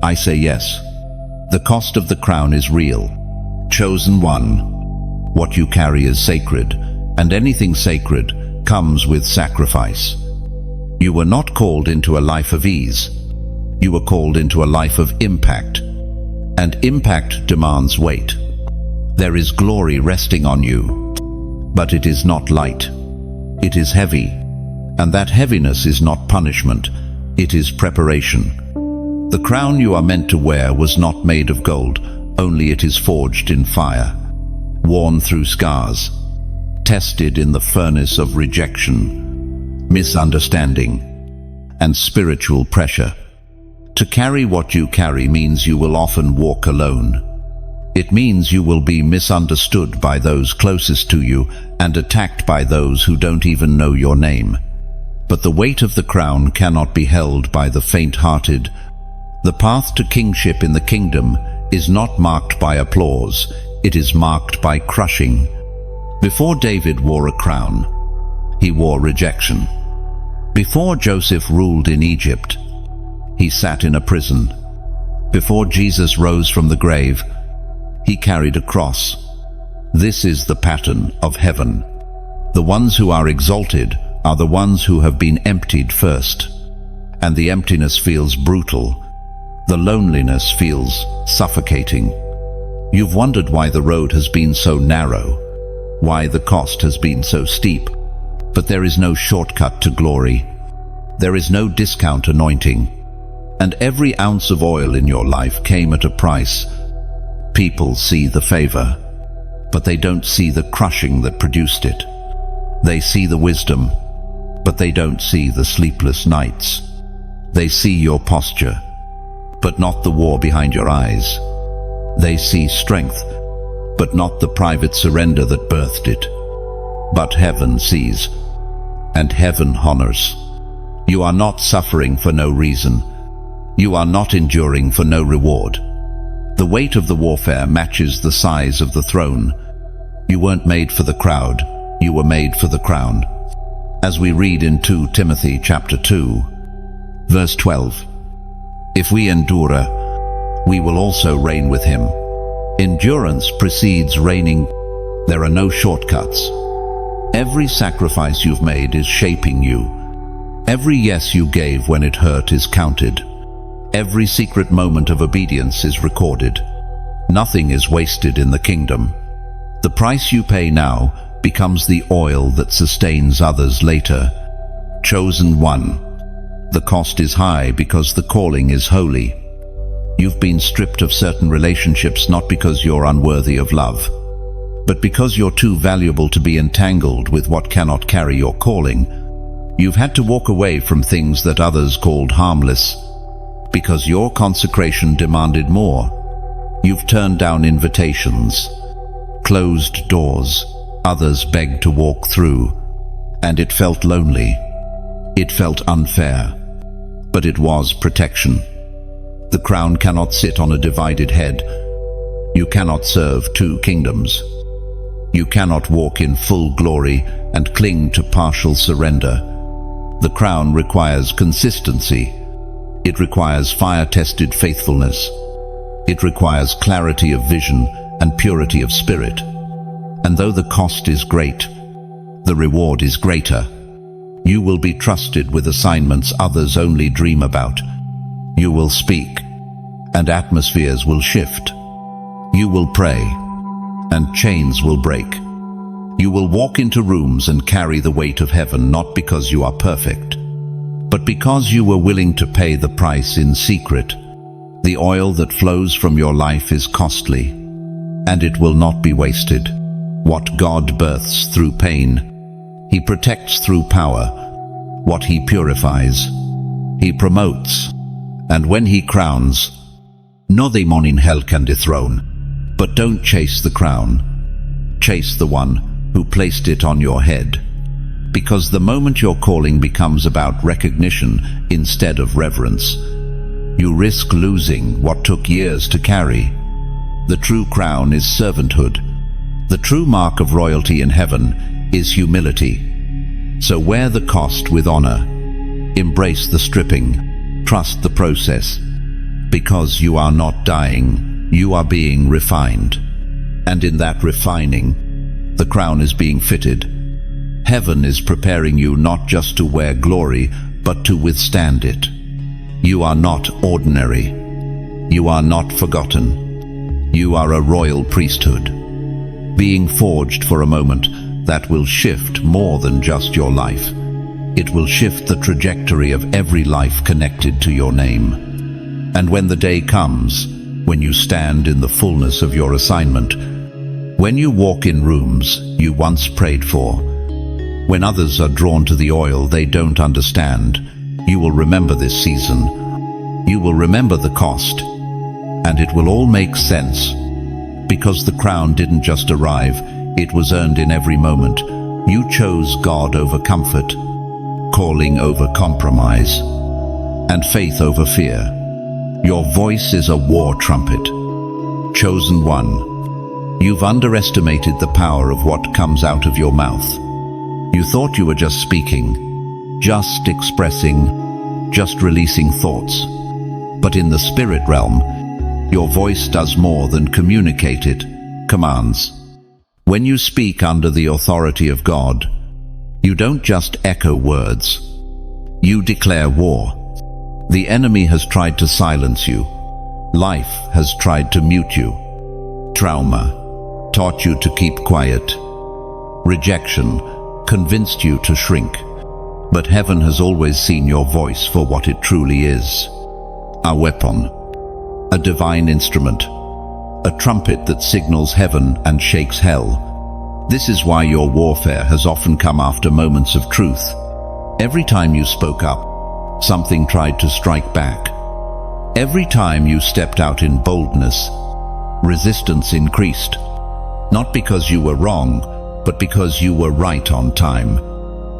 I say yes." The cost of the crown is real. Chosen one. What you carry is sacred, and anything sacred comes with sacrifice. You were not called into a life of ease. You were called into a life of impact. And impact demands weight. There is glory resting on you. But it is not light. It is heavy. And that heaviness is not punishment, it is preparation. The crown you are meant to wear was not made of gold, only it is forged in fire, worn through scars, tested in the furnace of rejection, misunderstanding, and spiritual pressure. To carry what you carry means you will often walk alone. It means you will be misunderstood by those closest to you and attacked by those who don't even know your name. But the weight of the crown cannot be held by the faint-hearted. The path to kingship in the kingdom is not marked by applause, it is marked by crushing. Before David wore a crown, he wore rejection. Before Joseph ruled in Egypt, he sat in a prison. Before Jesus rose from the grave, he carried a cross. This is the pattern of heaven. The ones who are exalted are the ones who have been emptied first. And the emptiness feels brutal. The loneliness feels suffocating. You've wondered why the road has been so narrow, why the cost has been so steep. But there is no shortcut to glory. There is no discount anointing. And every ounce of oil in your life came at a price. People see the favor, but they don't see the crushing that produced it. They see the wisdom, but they don't see the sleepless nights. They see your posture, but not the war behind your eyes. They see strength, but not the private surrender that birthed it. But heaven sees, and heaven honors. You are not suffering for no reason. You are not enduring for no reward. The weight of the warfare matches the size of the throne. You weren't made for the crowd, you were made for the crown. As we read in 2 Timothy chapter 2, verse 12, if we endure, we will also reign with him. Endurance precedes reigning. There are no shortcuts. Every sacrifice you've made is shaping you. Every yes you gave when it hurt is counted. Every secret moment of obedience is recorded. Nothing is wasted in the kingdom. The price you pay now becomes the oil that sustains others later. Chosen one. The cost is high because the calling is holy. You've been stripped of certain relationships not because you're unworthy of love, but because you're too valuable to be entangled with what cannot carry your calling. You've had to walk away from things that others called harmless, because your consecration demanded more. You've turned down invitations, closed doors others begged to walk through, and it felt lonely. It felt unfair, but it was protection. The crown cannot sit on a divided head. You cannot serve two kingdoms. You cannot walk in full glory and cling to partial surrender. The crown requires consistency. It requires fire-tested faithfulness. It requires clarity of vision and purity of spirit. And though the cost is great, the reward is greater. You will be trusted with assignments others only dream about. You will speak, and atmospheres will shift. You will pray, and chains will break. You will walk into rooms and carry the weight of heaven, not because you are perfect, but because you were willing to pay the price in secret. The oil that flows from your life is costly, and it will not be wasted. What God births through pain, He protects through power. What He purifies, He promotes. And when He crowns, no demon in hell can dethrone. But don't chase the crown. Chase the one who placed it on your head. Because the moment your calling becomes about recognition instead of reverence, you risk losing what took years to carry. The true crown is servanthood. The true mark of royalty in heaven is humility. So wear the cost with honor. Embrace the stripping. Trust the process. Because you are not dying, you are being refined. And in that refining, the crown is being fitted. Heaven is preparing you not just to wear glory, but to withstand it. You are not ordinary. You are not forgotten. You are a royal priesthood, being forged for a moment that will shift more than just your life. It will shift the trajectory of every life connected to your name. And when the day comes, when you stand in the fullness of your assignment, when you walk in rooms you once prayed for, when others are drawn to the oil they don't understand, you will remember this season. You will remember the cost, and it will all make sense. Because the crown didn't just arrive, it was earned in every moment. You chose God over comfort, calling over compromise, and faith over fear. Your voice is a war trumpet. Chosen one, you've underestimated the power of what comes out of your mouth. You thought you were just speaking, just expressing, just releasing thoughts. But in the spirit realm, your voice does more than communicate, it commands. When you speak under the authority of God, you don't just echo words. You declare war. The enemy has tried to silence you. Life has tried to mute you. Trauma taught you to keep quiet. Rejection convinced you to shrink. But heaven has always seen your voice for what it truly is. A weapon. A divine instrument, a trumpet that signals heaven and shakes hell. This is why your warfare has often come after moments of truth. Every time you spoke up, something tried to strike back. Every time you stepped out in boldness, resistance increased. Not because you were wrong, but because you were right on time.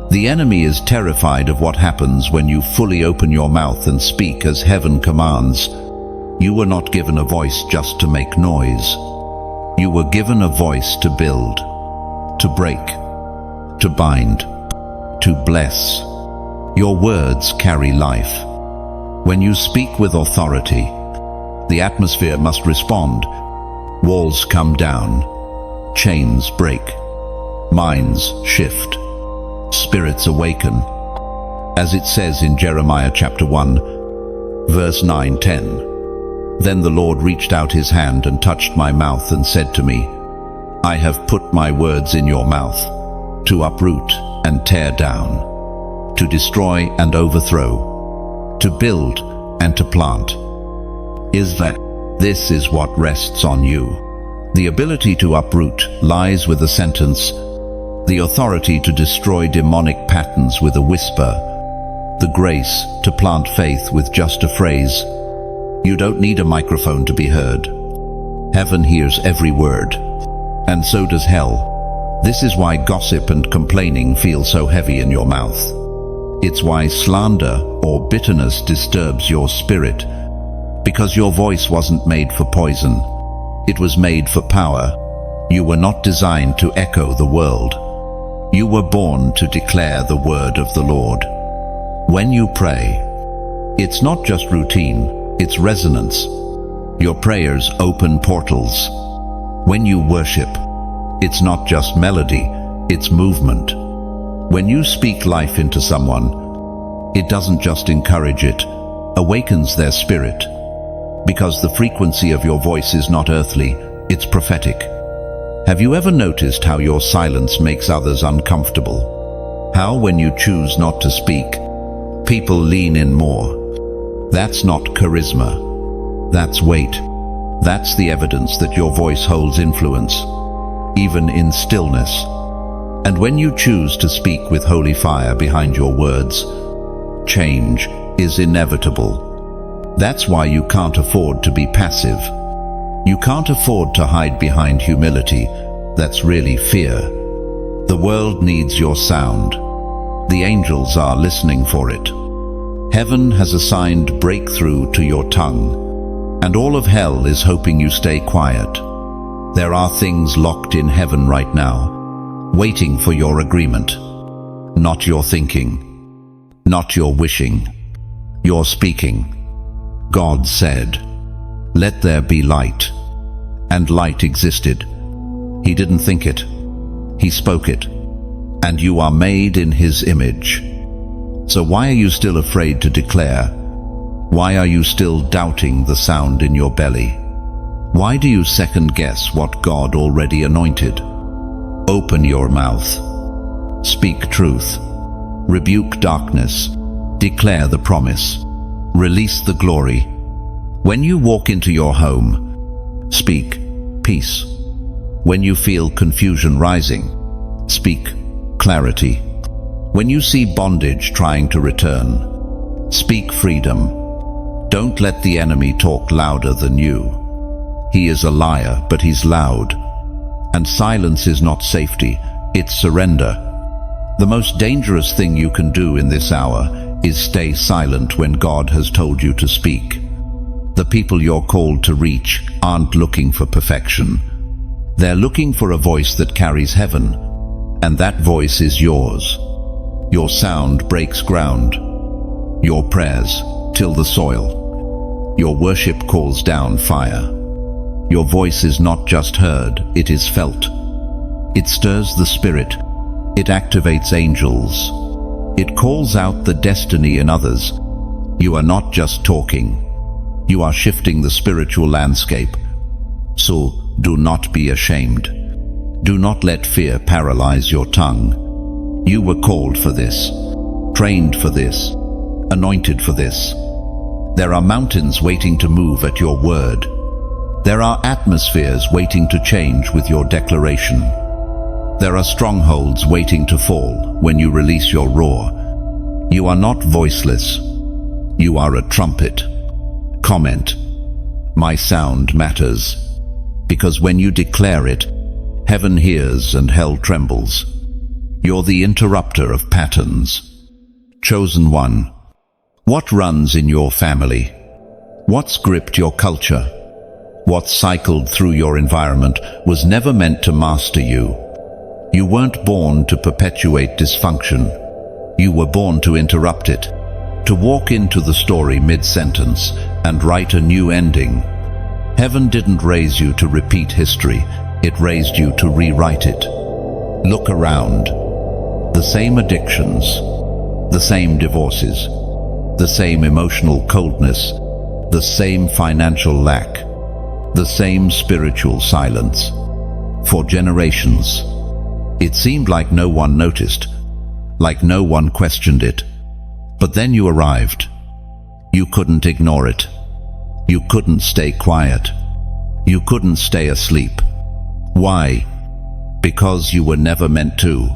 The enemy is terrified of what happens when you fully open your mouth and speak as heaven commands. You were not given a voice just to make noise. You were given a voice to build, to break, to bind, to bless. Your words carry life. When you speak with authority, the atmosphere must respond. Walls come down, chains break, minds shift, spirits awaken. As it says in Jeremiah chapter 1, verse 9-10. Then the Lord reached out his hand and touched my mouth and said to me, I have put my words in your mouth, to uproot and tear down, to destroy and overthrow, to build and to plant. This is what rests on you. The ability to uproot lies with a sentence, the authority to destroy demonic patterns with a whisper, the grace to plant faith with just a phrase. You don't need a microphone to be heard. Heaven hears every word, and so does hell. This is why gossip and complaining feel so heavy in your mouth. It's why slander or bitterness disturbs your spirit, because your voice wasn't made for poison. It was made for power. You were not designed to echo the world. You were born to declare the word of the Lord. When you pray, it's not just routine. It's resonance. Your prayers open portals. When you worship, it's not just melody, it's movement. When you speak life into someone, it doesn't just encourage, it awakens their spirit. Because the frequency of your voice is not earthly, it's prophetic. Have you ever noticed how your silence makes others uncomfortable? How when you choose not to speak, people lean in more? That's not charisma. That's weight. That's the evidence that your voice holds influence, even in stillness. And when you choose to speak with holy fire behind your words, change is inevitable. That's why you can't afford to be passive. You can't afford to hide behind humility. That's really fear. The world needs your sound. The angels are listening for it. Heaven has assigned breakthrough to your tongue, and all of hell is hoping you stay quiet. There are things locked in heaven right now, waiting for your agreement. Not your thinking, not your wishing, your speaking. God said, "Let there be light," and light existed. He didn't think it, he spoke it, and you are made in his image. So why are you still afraid to declare? Why are you still doubting the sound in your belly? Why do you second guess what God already anointed? Open your mouth. Speak truth. Rebuke darkness. Declare the promise. Release the glory. When you walk into your home, speak peace. When you feel confusion rising, speak clarity. When you see bondage trying to return, speak freedom. Don't let the enemy talk louder than you. He is a liar, but he's loud. And silence is not safety, it's surrender. The most dangerous thing you can do in this hour is stay silent when God has told you to speak. The people you're called to reach aren't looking for perfection. They're looking for a voice that carries heaven, and that voice is yours. Your sound breaks ground. Your prayers till the soil. Your worship calls down fire. Your voice is not just heard, it is felt. It stirs the spirit. It activates angels. It calls out the destiny in others. You are not just talking. You are shifting the spiritual landscape. So do not be ashamed. Do not let fear paralyze your tongue. You were called for this, trained for this, anointed for this. There are mountains waiting to move at your word. There are atmospheres waiting to change with your declaration. There are strongholds waiting to fall when you release your roar. You are not voiceless. You are a trumpet. Comment. My sound matters. Because when you declare it, heaven hears and hell trembles. You're the interrupter of patterns. Chosen one. What runs in your family? What's gripped your culture? What cycled through your environment was never meant to master you. You weren't born to perpetuate dysfunction. You were born to interrupt it, to walk into the story mid-sentence and write a new ending. Heaven didn't raise you to repeat history, it raised you to rewrite it. Look around. The same addictions, the same divorces, the same emotional coldness, the same financial lack, the same spiritual silence. For generations, it seemed like no one noticed, like no one questioned it. But then you arrived. You couldn't ignore it. You couldn't stay quiet. You couldn't stay asleep. Why? Because you were never meant to.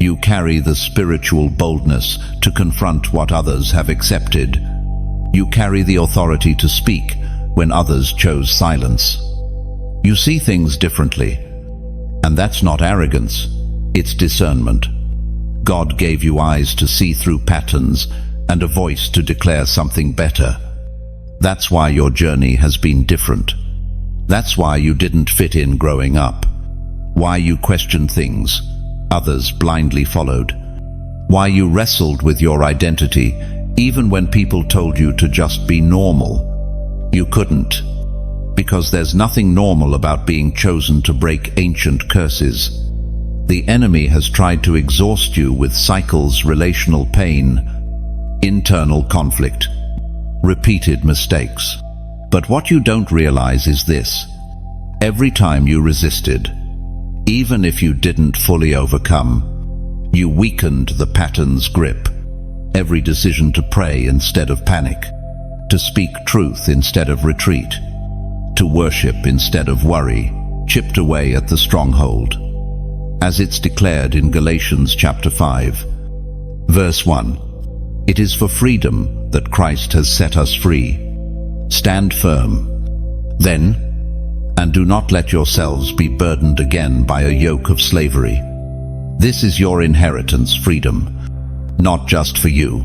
You carry the spiritual boldness to confront what others have accepted. You carry the authority to speak when others chose silence. You see things differently, and that's not arrogance, it's discernment. God gave you eyes to see through patterns and a voice to declare something better. That's why your journey has been different. That's why you didn't fit in growing up. Why you questioned things others blindly followed. Why you wrestled with your identity even when people told you to just be normal. You couldn't, because there's nothing normal about being chosen to break ancient curses. The enemy has tried to exhaust you with cycles, relational pain, internal conflict, repeated mistakes. But what you don't realize is this: every time you resisted, even if you didn't fully overcome, you weakened the pattern's grip. Every decision to pray instead of panic, to speak truth instead of retreat, to worship instead of worry, chipped away at the stronghold. As it's declared in Galatians chapter 5, verse 1, it is for freedom that Christ has set us free. Stand firm, then, and do not let yourselves be burdened again by a yoke of slavery. This is your inheritance, freedom, not just for you,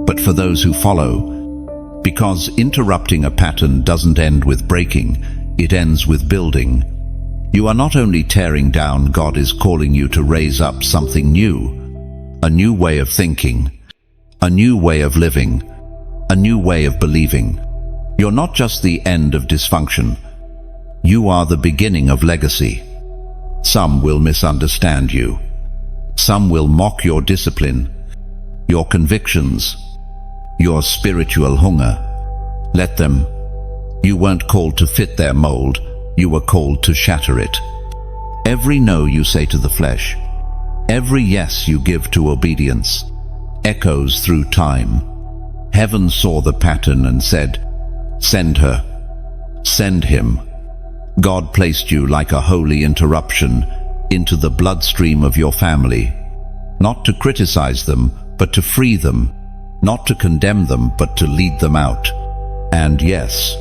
but for those who follow. Because interrupting a pattern doesn't end with breaking, it ends with building. You are not only tearing down, God is calling you to raise up something new. A new way of thinking, a new way of living, a new way of believing. You're not just the end of dysfunction. You are the beginning of legacy. Some will misunderstand you. Some will mock your discipline, your convictions, your spiritual hunger. Let them. You weren't called to fit their mold. You were called to shatter it. Every no you say to the flesh, every yes you give to obedience, echoes through time. Heaven saw the pattern and said, "Send her. Send him." God placed you like a holy interruption into the bloodstream of your family, not to criticize them, but to free them, not to condemn them, but to lead them out. And yes,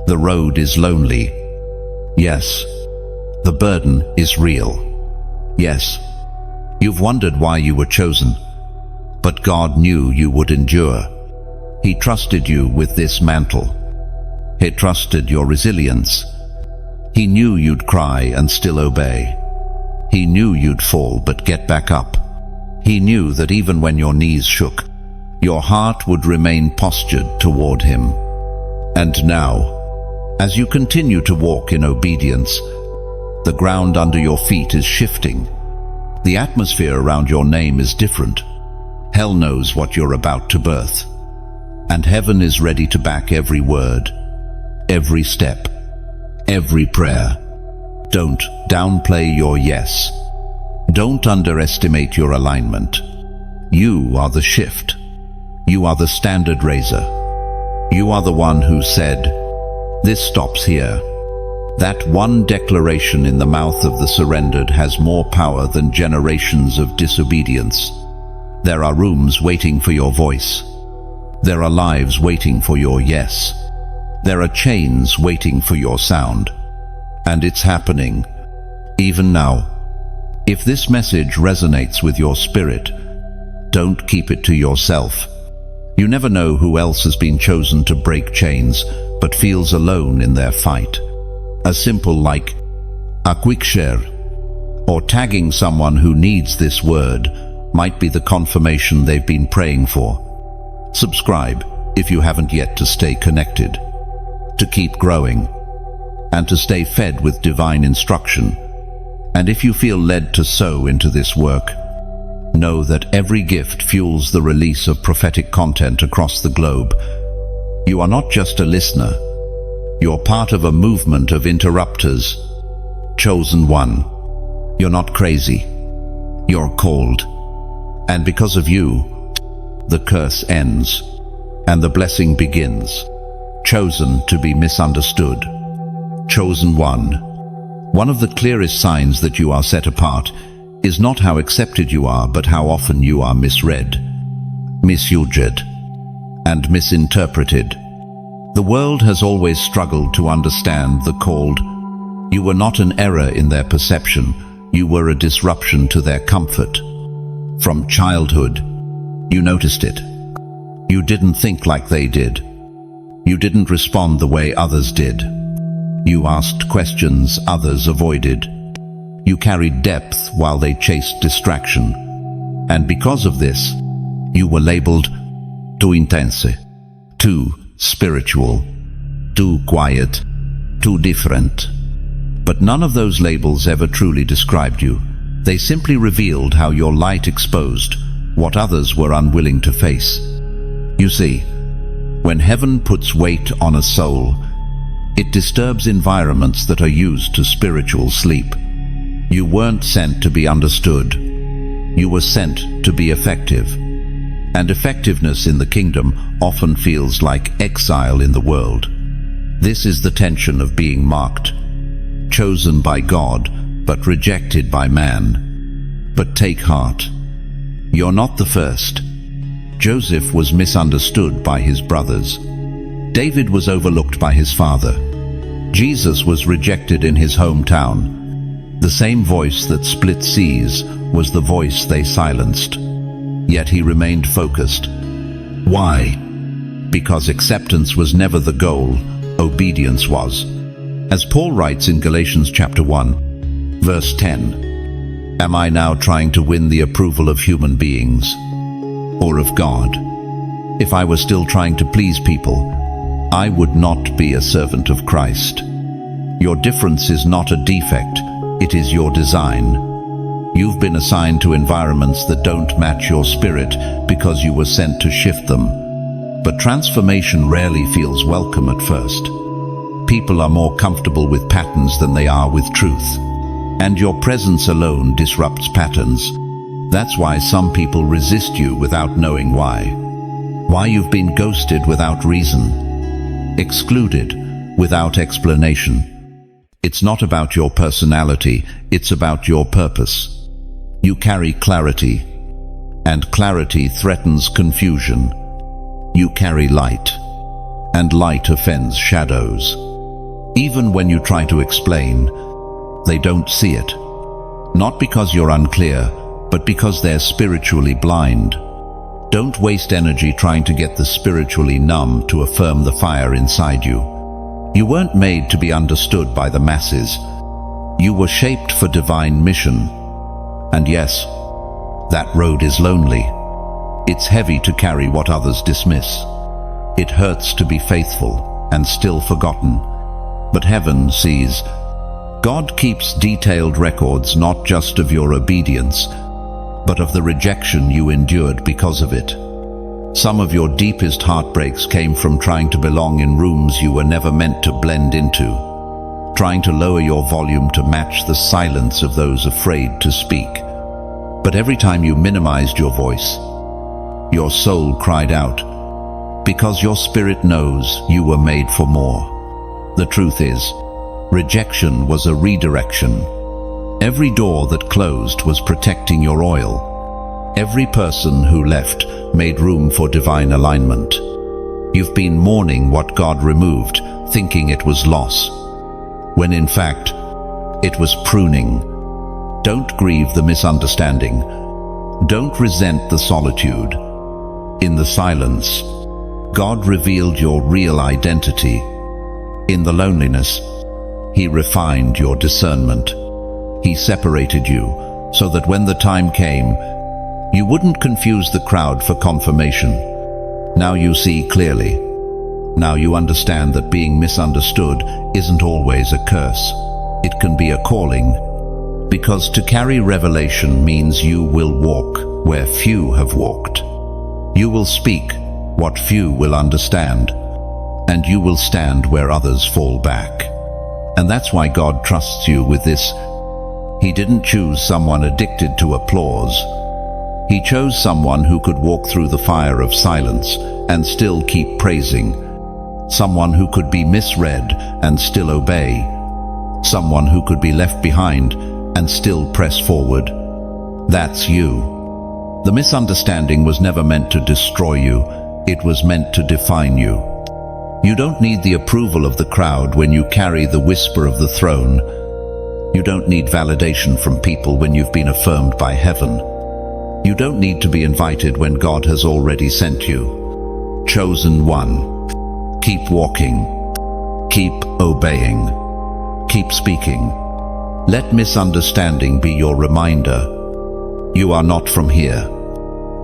the road is lonely. Yes, the burden is real. Yes, you've wondered why you were chosen, but God knew you would endure. He trusted you with this mantle. He trusted your resilience. He knew you'd cry and still obey. He knew you'd fall but get back up. He knew that even when your knees shook, your heart would remain postured toward him. And now, as you continue to walk in obedience, the ground under your feet is shifting. The atmosphere around your name is different. Hell knows what you're about to birth. And heaven is ready to back every word, every step, every prayer. Don't downplay your yes. Don't underestimate your alignment. You are the shift. You are the standard raiser. You are the one who said, "This stops here." That one declaration in the mouth of the surrendered has more power than generations of disobedience. There are rooms waiting for your voice. There are lives waiting for your yes. There are chains waiting for your sound. And it's happening, even now. If this message resonates with your spirit, don't keep it to yourself. You never know who else has been chosen to break chains, but feels alone in their fight. A simple like a quick share or tagging someone who needs this word might be the confirmation they've been praying for. Subscribe if you haven't yet to stay connected, to keep growing, and to stay fed with divine instruction. And if you feel led to sow into this work, know that every gift fuels the release of prophetic content across the globe. You are not just a listener. You're part of a movement of interrupters. Chosen one. You're not crazy. You're called. And because of you, the curse ends and the blessing begins. Chosen to be misunderstood. Chosen one. One of the clearest signs that you are set apart is not how accepted you are, but how often you are misread, misused, and misinterpreted. The world has always struggled to understand the called. You were not an error in their perception, you were a disruption to their comfort. From childhood, you noticed it. You didn't think like they did. You didn't respond the way others did. You asked questions others avoided. You carried depth while they chased distraction. And because of this, you were labeled too intense, too spiritual, too quiet, too different. But none of those labels ever truly described you. They simply revealed how your light exposed what others were unwilling to face. You see, when heaven puts weight on a soul, it disturbs environments that are used to spiritual sleep. You weren't sent to be understood. You were sent to be effective. And effectiveness in the kingdom often feels like exile in the world. This is the tension of being marked, chosen by God, but rejected by man. But take heart. You're not the first. Joseph was misunderstood by his brothers. David was overlooked by his father. Jesus was rejected in his hometown. The same voice that split seas was the voice they silenced. Yet he remained focused. Why? Because acceptance was never the goal, obedience was. As Paul writes in Galatians chapter 1, verse 10, "Am I now trying to win the approval of human beings or of God? If I were still trying to please people, I would not be a servant of Christ." Your difference is not a defect, it is your design. You've been assigned to environments that don't match your spirit because you were sent to shift them. But transformation rarely feels welcome at first. People are more comfortable with patterns than they are with truth. And your presence alone disrupts patterns. That's why some people resist you without knowing why. Why you've been ghosted without reason, excluded without explanation. It's not about your personality, it's about your purpose. You carry clarity, and clarity threatens confusion. You carry light, and light offends shadows. Even when you try to explain, they don't see it. Not because you're unclear, but because they're spiritually blind. Don't waste energy trying to get the spiritually numb to affirm the fire inside you. You weren't made to be understood by the masses. You were shaped for divine mission. And yes, that road is lonely. It's heavy to carry what others dismiss. It hurts to be faithful and still forgotten. But heaven sees. God keeps detailed records not just of your obedience, but of the rejection you endured because of it. Some of your deepest heartbreaks came from trying to belong in rooms you were never meant to blend into, trying to lower your volume to match the silence of those afraid to speak. But every time you minimized your voice, your soul cried out, because your spirit knows you were made for more. The truth is, rejection was a redirection. Every door that closed was protecting your oil. Every person who left made room for divine alignment. You've been mourning what God removed, thinking it was loss, when in fact, it was pruning. Don't grieve the misunderstanding. Don't resent the solitude. In the silence, God revealed your real identity. In the loneliness, He refined your discernment. He separated you so that when the time came, you wouldn't confuse the crowd for confirmation. Now you see clearly. Now you understand that being misunderstood isn't always a curse. It can be a calling. Because to carry revelation means you will walk where few have walked. You will speak what few will understand. And you will stand where others fall back. And that's why God trusts you with this. He didn't choose someone addicted to applause. He chose someone who could walk through the fire of silence and still keep praising. Someone who could be misread and still obey. Someone who could be left behind and still press forward. That's you. The misunderstanding was never meant to destroy you. It was meant to define you. You don't need the approval of the crowd when you carry the whisper of the throne. You don't need validation from people when you've been affirmed by heaven. You don't need to be invited when God has already sent you. Chosen one. Keep walking. Keep obeying. Keep speaking. Let misunderstanding be your reminder. You are not from here.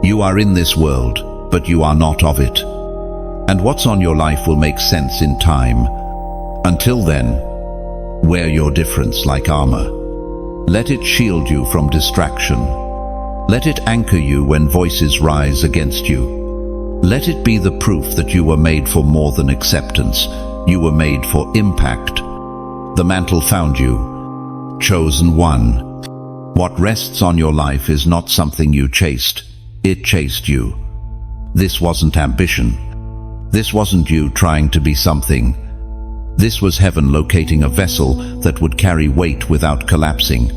You are in this world, but you are not of it. And what's on your life will make sense in time. Until then, wear your difference like armor. Let it shield you from distraction. Let it anchor you when voices rise against you. Let it be the proof that you were made for more than acceptance. You were made for impact. The mantle found you. Chosen one. What rests on your life is not something you chased. It chased you. This wasn't ambition. This wasn't you trying to be something. This was heaven locating a vessel that would carry weight without collapsing.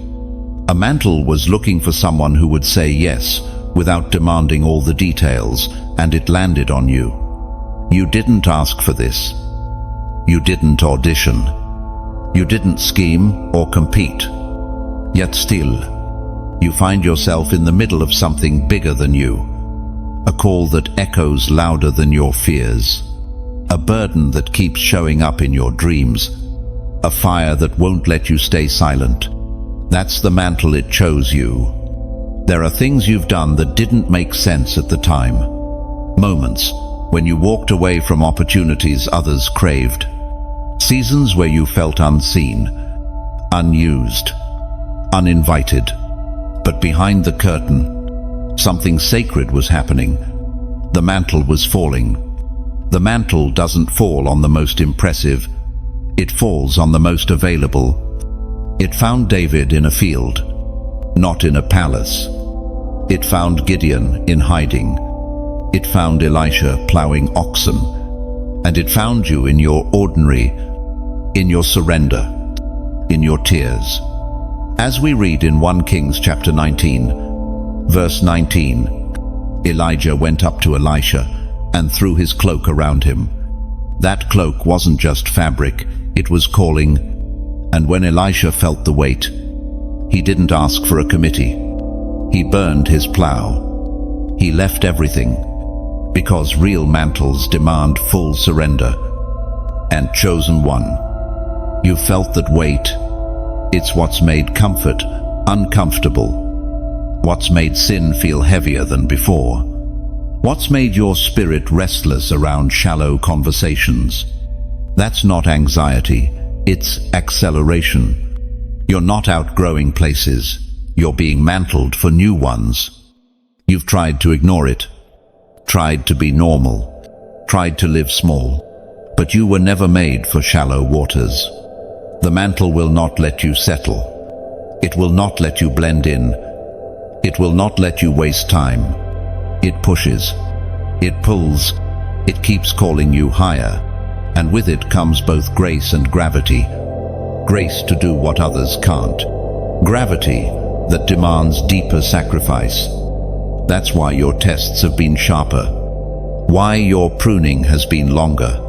A mantle was looking for someone who would say yes without demanding all the details, and it landed on you. You didn't ask for this. You didn't audition. You didn't scheme or compete. Yet still, you find yourself in the middle of something bigger than you. A call that echoes louder than your fears. A burden that keeps showing up in your dreams. A fire that won't let you stay silent. That's the mantle it chose you. There are things you've done that didn't make sense at the time. Moments when you walked away from opportunities others craved. Seasons where you felt unseen, unused, uninvited. But behind the curtain, something sacred was happening. The mantle was falling. The mantle doesn't fall on the most impressive. It falls on the most available. It found David in a field, not in a palace. It found Gideon in hiding. It found Elisha plowing oxen. And it found you in your ordinary, in your surrender, in your tears. As we read in 1 Kings chapter 19, verse 19, Elijah went up to Elisha and threw his cloak around him. That cloak wasn't just fabric, it was calling. And when Elisha felt the weight, he didn't ask for a committee. He burned his plow. He left everything, because real mantles demand full surrender. And chosen one, you felt that weight. It's what's made comfort uncomfortable. What's made sin feel heavier than before. What's made your spirit restless around shallow conversations. That's not anxiety, it's acceleration. You're not outgrowing places, you're being mantled for new ones. You've tried to ignore it, tried to be normal, tried to live small, but you were never made for shallow waters. The mantle will not let you settle. It will not let you blend in. It will not let you waste time. It pushes, it pulls, it keeps calling you higher, and with it comes both grace and gravity. Grace to do what others can't. Gravity that demands deeper sacrifice. That's why your tests have been sharper. Why your pruning has been longer.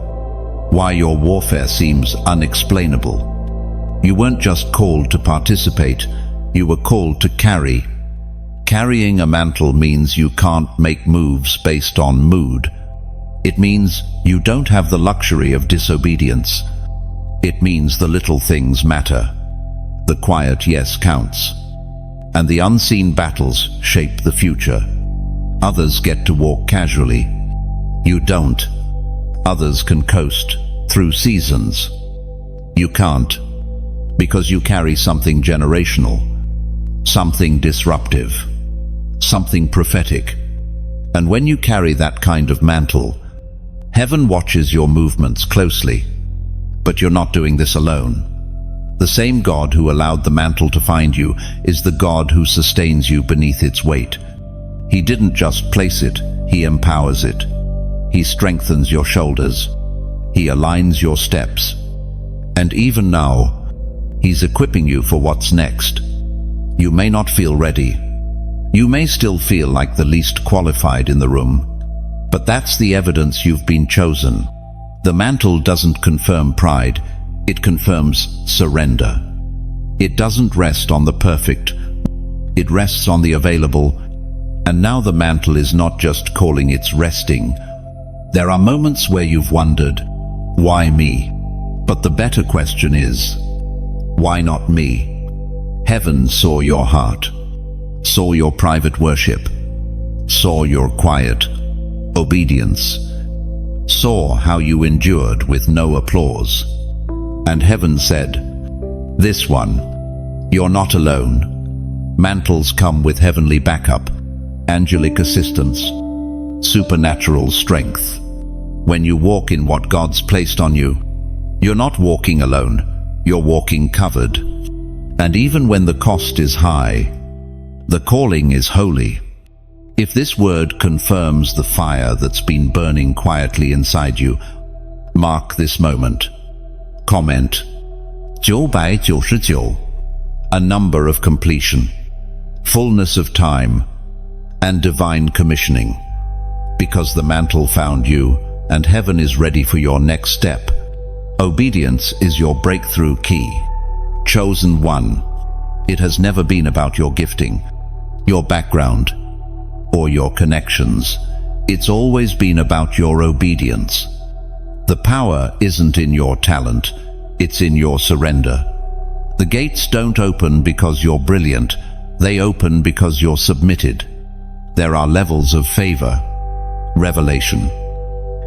Why your warfare seems unexplainable. You weren't just called to participate, you were called to carry. Carrying a mantle means you can't make moves based on mood. It means you don't have the luxury of disobedience. It means the little things matter. The quiet yes counts. And the unseen battles shape the future. Others get to walk casually. You don't. Others can coast through seasons. You can't, because you carry something generational, something disruptive, something prophetic. And when you carry that kind of mantle, heaven watches your movements closely. But you're not doing this alone. The same God who allowed the mantle to find you is the God who sustains you beneath its weight. He didn't just place it, He empowers it. He strengthens your shoulders. He aligns your steps. And even now, He's equipping you for what's next. You may not feel ready. You may still feel like the least qualified in the room. But that's the evidence you've been chosen. The mantle doesn't confirm pride, it confirms surrender. It doesn't rest on the perfect, it rests on the available. And now the mantle is not just calling, it's resting. There are moments where you've wondered, why me? But the better question is, why not me? Heaven saw your heart, saw your private worship, saw your quiet obedience, saw how you endured with no applause. And heaven said, this one, you're not alone. Mantles come with heavenly backup, angelic assistance, supernatural strength. When you walk in what God's placed on you, you're not walking alone, you're walking covered. And even when the cost is high, the calling is holy. If this word confirms the fire that's been burning quietly inside you, mark this moment. Comment 999, a number of completion, fullness of time, and divine commissioning. Because the mantle found you, and heaven is ready for your next step. Obedience is your breakthrough key. Chosen one. It has never been about your gifting, your background, or your connections. It's always been about your obedience. The power isn't in your talent, it's in your surrender. The gates don't open because you're brilliant, they open because you're submitted. There are levels of favor, revelation,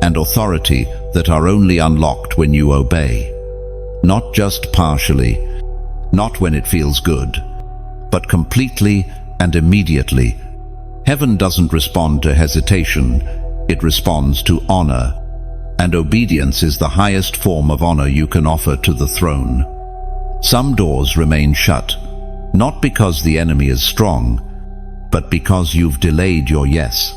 and authority that are only unlocked when you obey. Not just partially, not when it feels good, but completely and immediately. Heaven doesn't respond to hesitation, it responds to honor. And obedience is the highest form of honor you can offer to the throne. Some doors remain shut, not because the enemy is strong, but because you've delayed your yes.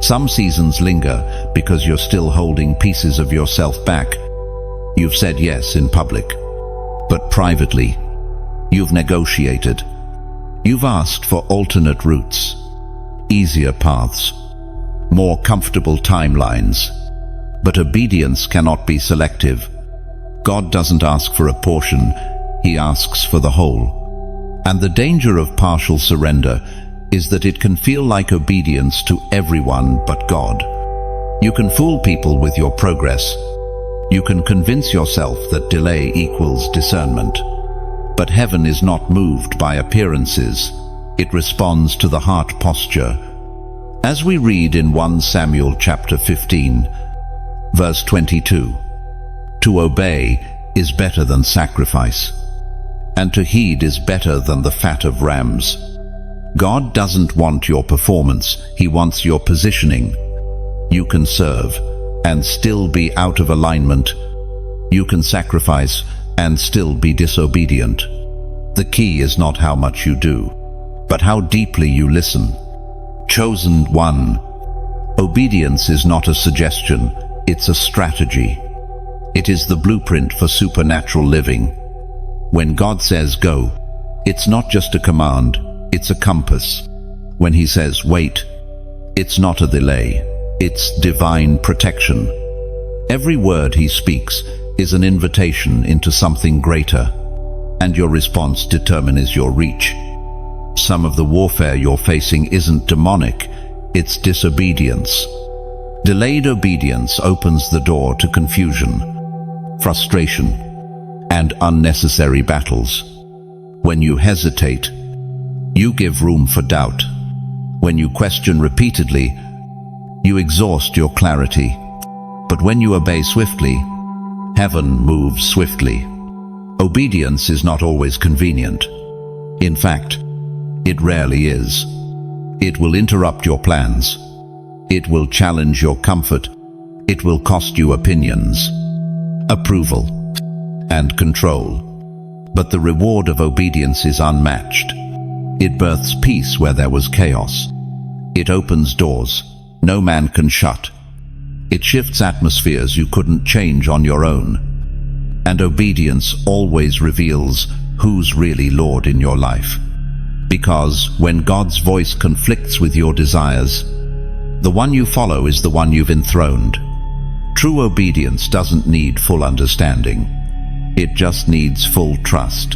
Some seasons linger because you're still holding pieces of yourself back. You've said yes in public, but privately, you've negotiated. You've asked for alternate routes, easier paths, more comfortable timelines. But obedience cannot be selective. God doesn't ask for a portion, He asks for the whole. And the danger of partial surrender is that it can feel like obedience to everyone but God. You can fool people with your progress. You can convince yourself that delay equals discernment. But heaven is not moved by appearances. It responds to the heart posture. As we read in 1 Samuel chapter 15, verse 22, to obey is better than sacrifice, and to heed is better than the fat of rams. God doesn't want your performance, He wants your positioning. You can serve and still be out of alignment. You can sacrifice and still be disobedient. The key is not how much you do, but how deeply you listen. Chosen one. Obedience is not a suggestion, it's a strategy. It is the blueprint for supernatural living. When God says go, it's not just a command, it's a compass. When He says wait, it's not a delay, it's divine protection. Every word He speaks is an invitation into something greater, and your response determines your reach. Some of the warfare you're facing isn't demonic, it's disobedience. Delayed obedience opens the door to confusion, frustration, and unnecessary battles. When you hesitate, you give room for doubt. When you question repeatedly, you exhaust your clarity. But when you obey swiftly, heaven moves swiftly. Obedience is not always convenient. In fact, it rarely is. It will interrupt your plans. It will challenge your comfort. It will cost you opinions, approval, and control. But the reward of obedience is unmatched. It births peace where there was chaos. It opens doors no man can shut. It shifts atmospheres you couldn't change on your own. And obedience always reveals who's really Lord in your life. Because when God's voice conflicts with your desires, the one you follow is the one you've enthroned. True obedience doesn't need full understanding. It just needs full trust.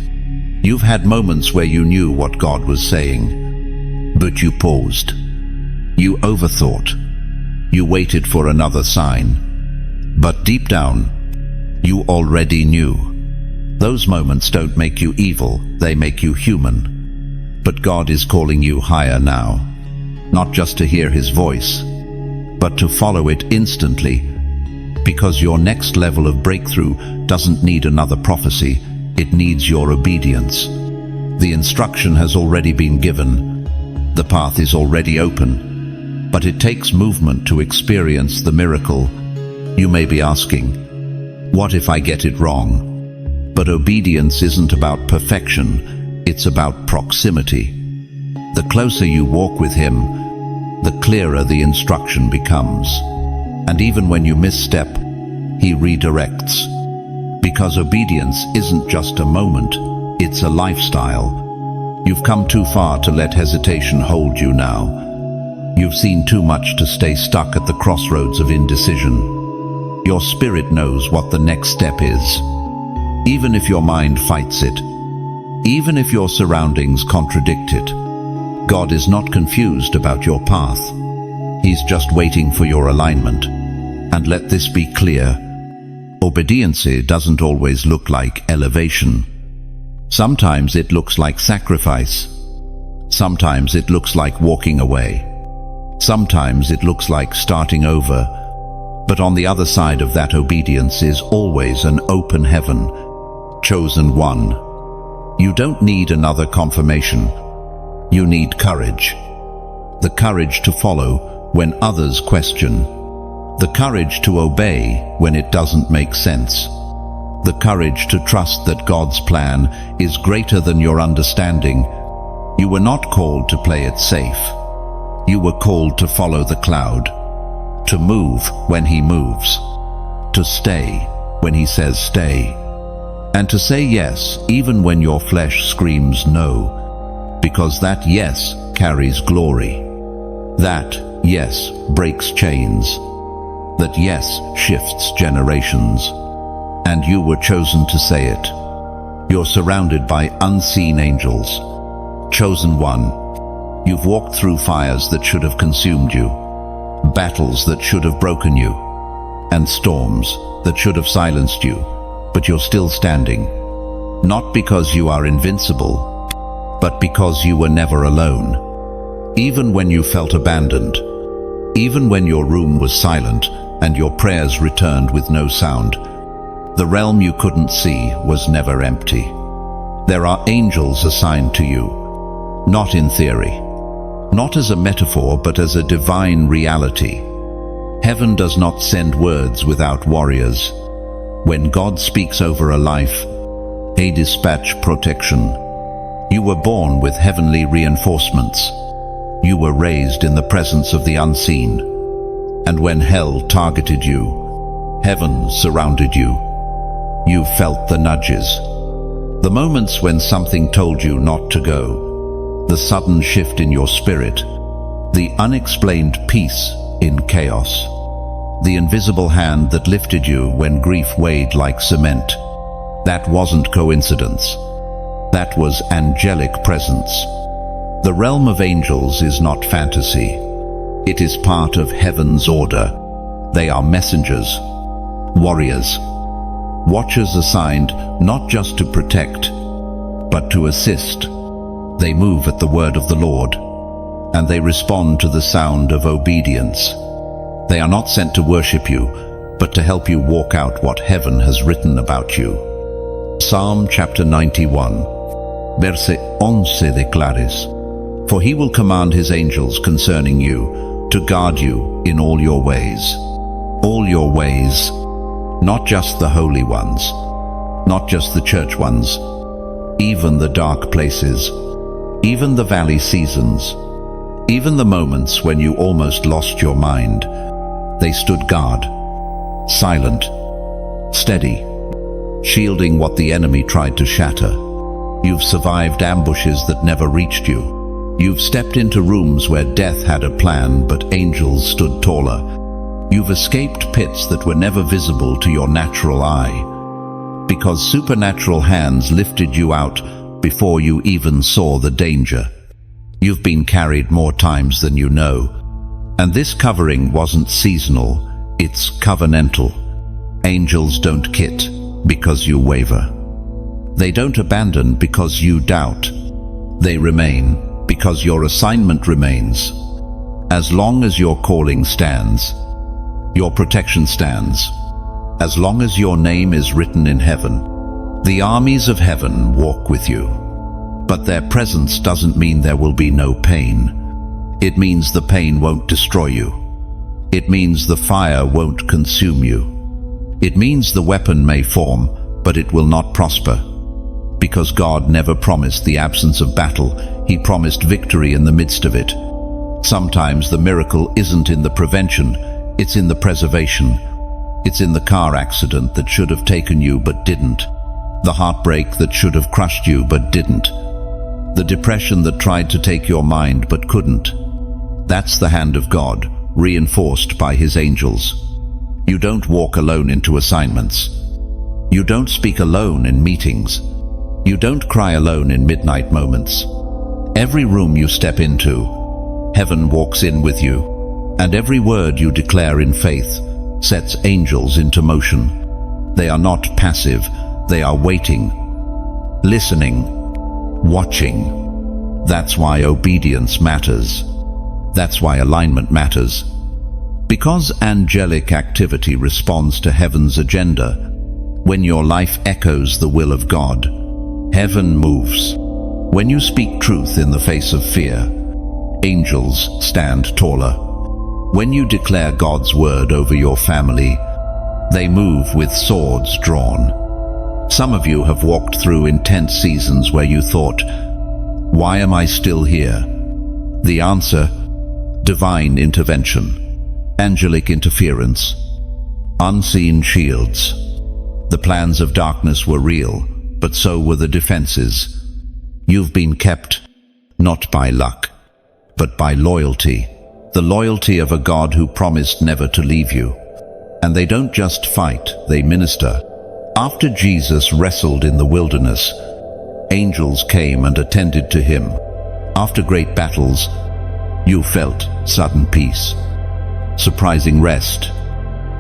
You've had moments where you knew what God was saying, but you paused. You overthought. You waited for another sign. But deep down, you already knew. Those moments don't make you evil, they make you human. But God is calling you higher now, not just to hear His voice, but to follow it instantly, because your next level of breakthrough doesn't need another prophecy, it needs your obedience. The instruction has already been given, the path is already open, but it takes movement to experience the miracle. You may be asking, what if I get it wrong? But obedience isn't about perfection. It's about proximity. The closer you walk with Him, the clearer the instruction becomes. And even when you misstep, He redirects. Because obedience isn't just a moment, it's a lifestyle. You've come too far to let hesitation hold you now. You've seen too much to stay stuck at the crossroads of indecision. Your spirit knows what the next step is, even if your mind fights it. Even if your surroundings contradict it, God is not confused about your path. He's just waiting for your alignment. And let this be clear, obedience doesn't always look like elevation. Sometimes it looks like sacrifice. Sometimes it looks like walking away. Sometimes it looks like starting over. But on the other side of that obedience is always an open heaven, chosen one. You don't need another confirmation. You need courage. The courage to follow when others question. The courage to obey when it doesn't make sense. The courage to trust that God's plan is greater than your understanding. You were not called to play it safe. You were called to follow the cloud, to move when he moves, to stay when he says stay, and to say yes even when your flesh screams no, because that yes carries glory. That yes breaks chains. That yes shifts generations. And you were chosen to say it. You're surrounded by unseen angels. Chosen one. You've walked through fires that should have consumed you, battles that should have broken you, and storms that should have silenced you, but you're still standing. Not because you are invincible, but because you were never alone. Even when you felt abandoned, even when your room was silent and your prayers returned with no sound, the realm you couldn't see was never empty. There are angels assigned to you, not in theory, not as a metaphor, but as a divine reality. Heaven does not send words without warriors. When God speaks over a life, they dispatch protection. You were born with heavenly reinforcements. You were raised in the presence of the unseen. And when hell targeted you, heaven surrounded you. You felt the nudges, the moments when something told you not to go, the sudden shift in your spirit, the unexplained peace in chaos, the invisible hand that lifted you when grief weighed like cement. That wasn't coincidence. That was angelic presence. The realm of angels is not fantasy. It is part of heaven's order. They are messengers, warriors, watchers assigned not just to protect, but to assist. They move at the word of the Lord, and they respond to the sound of obedience. They are not sent to worship you, but to help you walk out what heaven has written about you. Psalm chapter 91, verse 11 declares, "For he will command his angels concerning you, to guard you in all your ways." All your ways, not just the holy ones, not just the church ones, even the dark places, even the valley seasons, even the moments when you almost lost your mind. They stood guard, silent, steady, shielding what the enemy tried to shatter. You've survived ambushes that never reached you. You've stepped into rooms where death had a plan, but angels stood taller. You've escaped pits that were never visible to your natural eye, because supernatural hands lifted you out before you even saw the danger. You've been carried more times than you know, and this covering wasn't seasonal, it's covenantal. Angels don't quit because you waver. They don't abandon because you doubt. They remain because your assignment remains. As long as your calling stands, your protection stands. As long as your name is written in heaven, the armies of heaven walk with you. But their presence doesn't mean there will be no pain. It means the pain won't destroy you. It means the fire won't consume you. It means the weapon may form, but it will not prosper. Because God never promised the absence of battle, He promised victory in the midst of it. Sometimes the miracle isn't in the prevention, it's in the preservation. It's in the car accident that should have taken you but didn't. The heartbreak that should have crushed you but didn't. The depression that tried to take your mind but couldn't. That's the hand of God, reinforced by His angels. You don't walk alone into assignments. You don't speak alone in meetings. You don't cry alone in midnight moments. Every room you step into, heaven walks in with you, and every word you declare in faith sets angels into motion. They are not passive, they are waiting, listening, watching. That's why obedience matters. That's why alignment matters. Because angelic activity responds to heaven's agenda. When your life echoes the will of God, heaven moves. When you speak truth in the face of fear, angels stand taller. When you declare God's word over your family, they move with swords drawn. Some of you have walked through intense seasons where you thought, Why am I still here? The answer: divine intervention, angelic interference, unseen shields. The plans of darkness were real, but so were the defenses. You've been kept, not by luck, but by loyalty. The loyalty of a God who promised never to leave you. And they don't just fight, they minister. After Jesus wrestled in the wilderness, angels came and attended to him. After great battles, you felt sudden peace, surprising rest.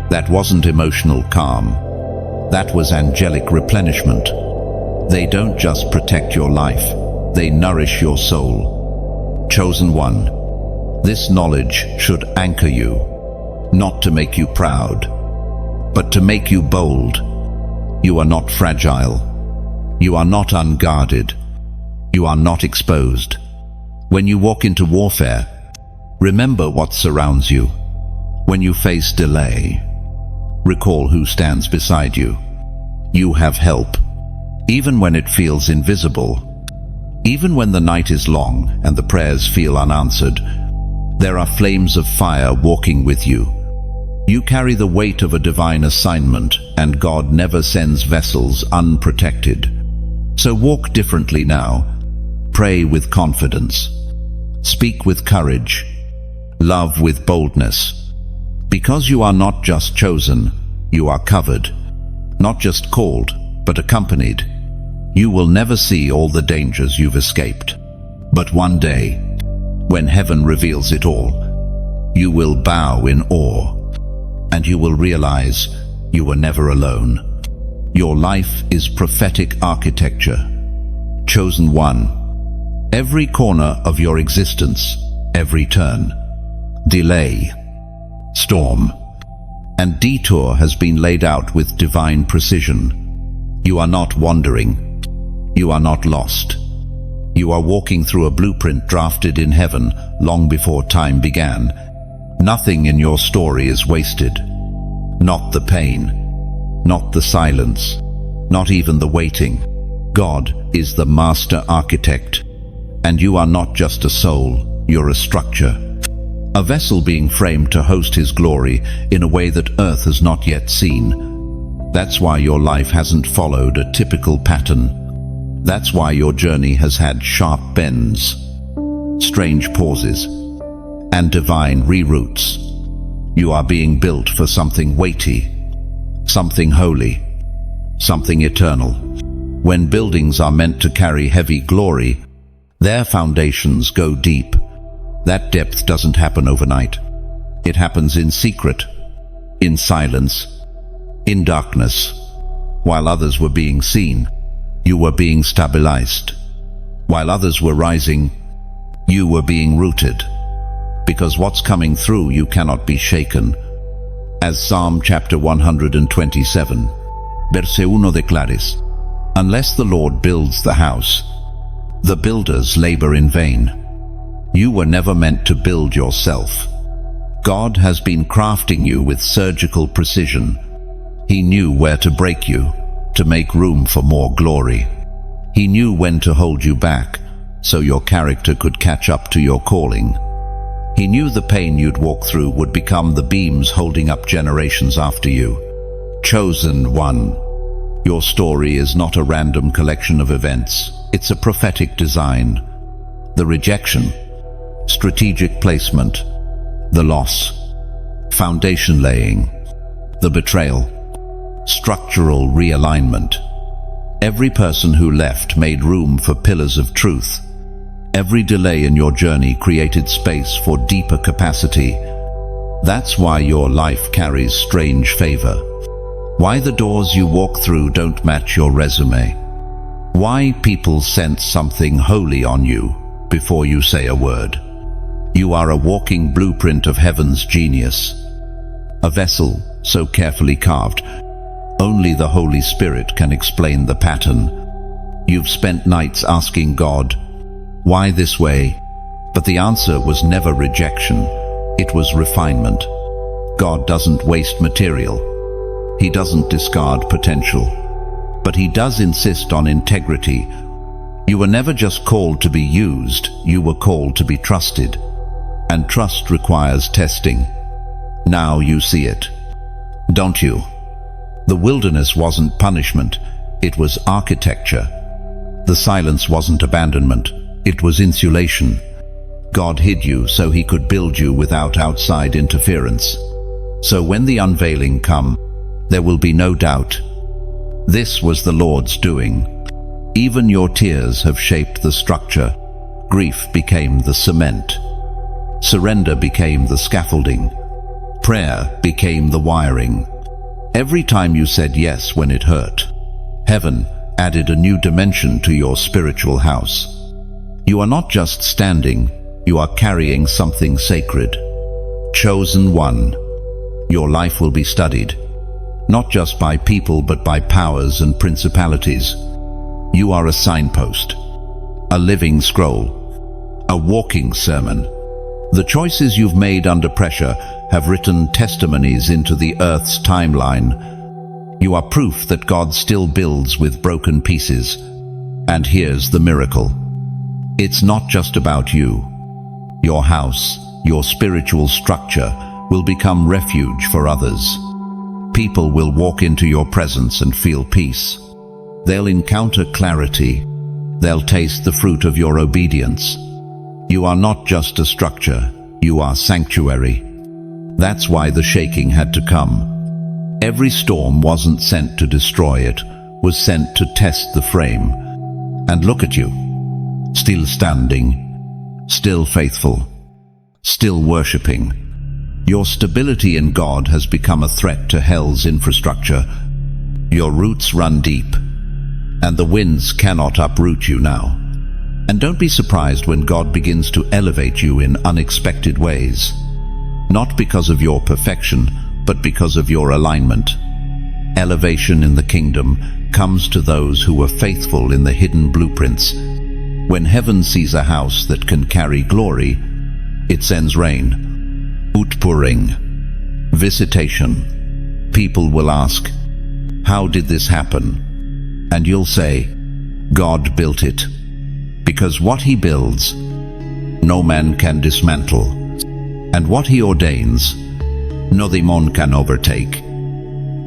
That wasn't emotional calm. That was angelic replenishment. They don't just protect your life, they nourish your soul. Chosen one, this knowledge should anchor you, not to make you proud, but to make you bold. You are not fragile. You are not unguarded. You are not exposed. When you walk into warfare, remember what surrounds you. When you face delay, recall who stands beside you. You have help, even when it feels invisible. Even when the night is long and the prayers feel unanswered, there are flames of fire walking with you. You carry the weight of a divine assignment, and God never sends vessels unprotected. So walk differently now. Pray with confidence. Speak with courage. Love with boldness. Because you are not just chosen, you are covered. Not just called, but accompanied. You will never see all the dangers you've escaped. But one day, when heaven reveals it all, you will bow in awe, and you will realize you were never alone. Your life is prophetic architecture. Chosen one. Every corner of your existence, every turn, delay, storm, and detour has been laid out with divine precision. You are not wandering. You are not lost. You are walking through a blueprint drafted in heaven long before time began. Nothing in your story is wasted. Not the pain, not the silence, not even the waiting. God is the master architect, and you are not just a soul, you're a structure. A vessel being framed to host his glory in a way that earth has not yet seen. That's why your life hasn't followed a typical pattern. That's why your journey has had sharp bends, strange pauses, and divine reroutes. You are being built for something weighty, something holy, something eternal. When buildings are meant to carry heavy glory, their foundations go deep. That depth doesn't happen overnight. It happens in secret, in silence, in darkness. While others were being seen, you were being stabilized. While others were rising, you were being rooted. Because what's coming through you cannot be shaken. As Psalm chapter 127, verse 1 declares, "Unless the Lord builds the house, the builders labor in vain." You were never meant to build yourself. God has been crafting you with surgical precision. He knew where to break you, to make room for more glory. He knew when to hold you back, so your character could catch up to your calling. He knew the pain you'd walk through would become the beams holding up generations after you. Chosen one. Your story is not a random collection of events. It's a prophetic design. The rejection, strategic placement, the loss, foundation laying, the betrayal, structural realignment. Every person who left made room for pillars of truth. Every delay in your journey created space for deeper capacity. That's why your life carries strange favor. Why the doors you walk through don't match your resume. Why people sense something holy on you before you say a word. You are a walking blueprint of heaven's genius. A vessel so carefully carved, only the Holy Spirit can explain the pattern. You've spent nights asking God, why this way? But the answer was never rejection. It was refinement. God doesn't waste material. He doesn't discard potential. But he does insist on integrity. You were never just called to be used, you were called to be trusted. And trust requires testing. Now you see it. Don't you? The wilderness wasn't punishment, it was architecture. The silence wasn't abandonment, it was insulation. God hid you so he could build you without outside interference. So when the unveiling come, there will be no doubt. This was the Lord's doing. Even your tears have shaped the structure. Grief became the cement. Surrender became the scaffolding. Prayer became the wiring. Every time you said yes when it hurt, heaven added a new dimension to your spiritual house. You are not just standing, you are carrying something sacred. Chosen one. Your life will be studied, not just by people but by powers and principalities. You are a signpost, a living scroll, a walking sermon. The choices you've made under pressure have written testimonies into the earth's timeline. You are proof that God still builds with broken pieces. And here's the miracle. It's not just about you. Your house, your spiritual structure, will become refuge for others. People will walk into your presence and feel peace. They'll encounter clarity. They'll taste the fruit of your obedience. You are not just a structure, you are sanctuary. That's why the shaking had to come. Every storm wasn't sent to destroy it, was sent to test the frame. And look at you, still standing, still faithful, still worshipping. Your stability in God has become a threat to hell's infrastructure. Your roots run deep, and the winds cannot uproot you now. And don't be surprised when God begins to elevate you in unexpected ways. Not because of your perfection, but because of your alignment. Elevation in the kingdom comes to those who were faithful in the hidden blueprints. When heaven sees a house that can carry glory, it sends rain, outpouring, visitation. People will ask, how did this happen? And you'll say, God built it. Because what he builds, no man can dismantle. And what he ordains, no demon can overtake.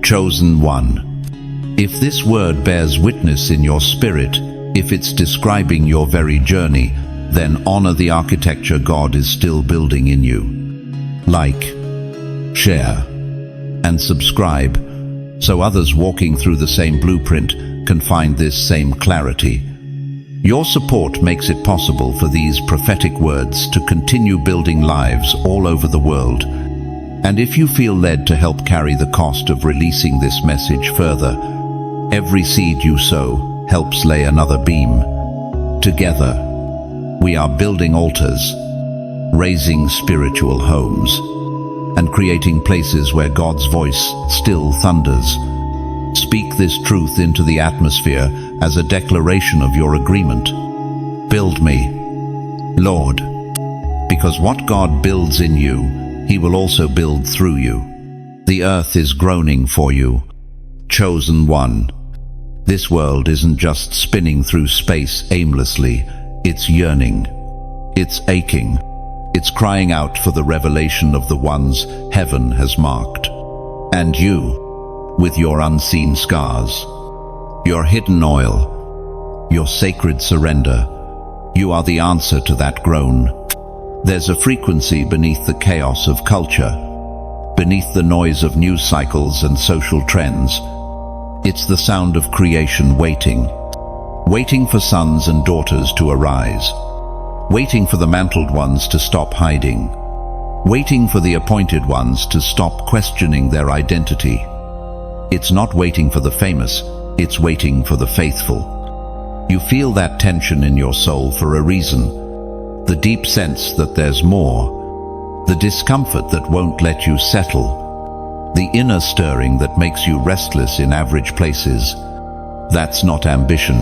Chosen one. If this word bears witness in your spirit, if it's describing your very journey, then honor the architecture God is still building in you. Like, share, and subscribe, so others walking through the same blueprint can find this same clarity. Your support makes it possible for these prophetic words to continue building lives all over the world. And if you feel led to help carry the cost of releasing this message further, every seed you sow helps lay another beam. Together, we are building altars, raising spiritual homes, and creating places where God's voice still thunders. Speak this truth into the atmosphere as a declaration of your agreement. Build me, Lord, because what God builds in you, he will also build through you. The earth is groaning for you, chosen one. This world isn't just spinning through space aimlessly, it's yearning, it's aching, it's crying out for the revelation of the ones heaven has marked. And you, with your unseen scars, your hidden oil, your sacred surrender, you are the answer to that groan. There's a frequency beneath the chaos of culture, beneath the noise of news cycles and social trends. It's the sound of creation waiting for sons and daughters to arise, waiting for the mantled ones to stop hiding, waiting for the appointed ones to stop questioning their identity. It's not waiting for the famous, it's waiting for the faithful. You feel that tension in your soul for a reason. The deep sense that there's more. The discomfort that won't let you settle. The inner stirring that makes you restless in average places. That's not ambition.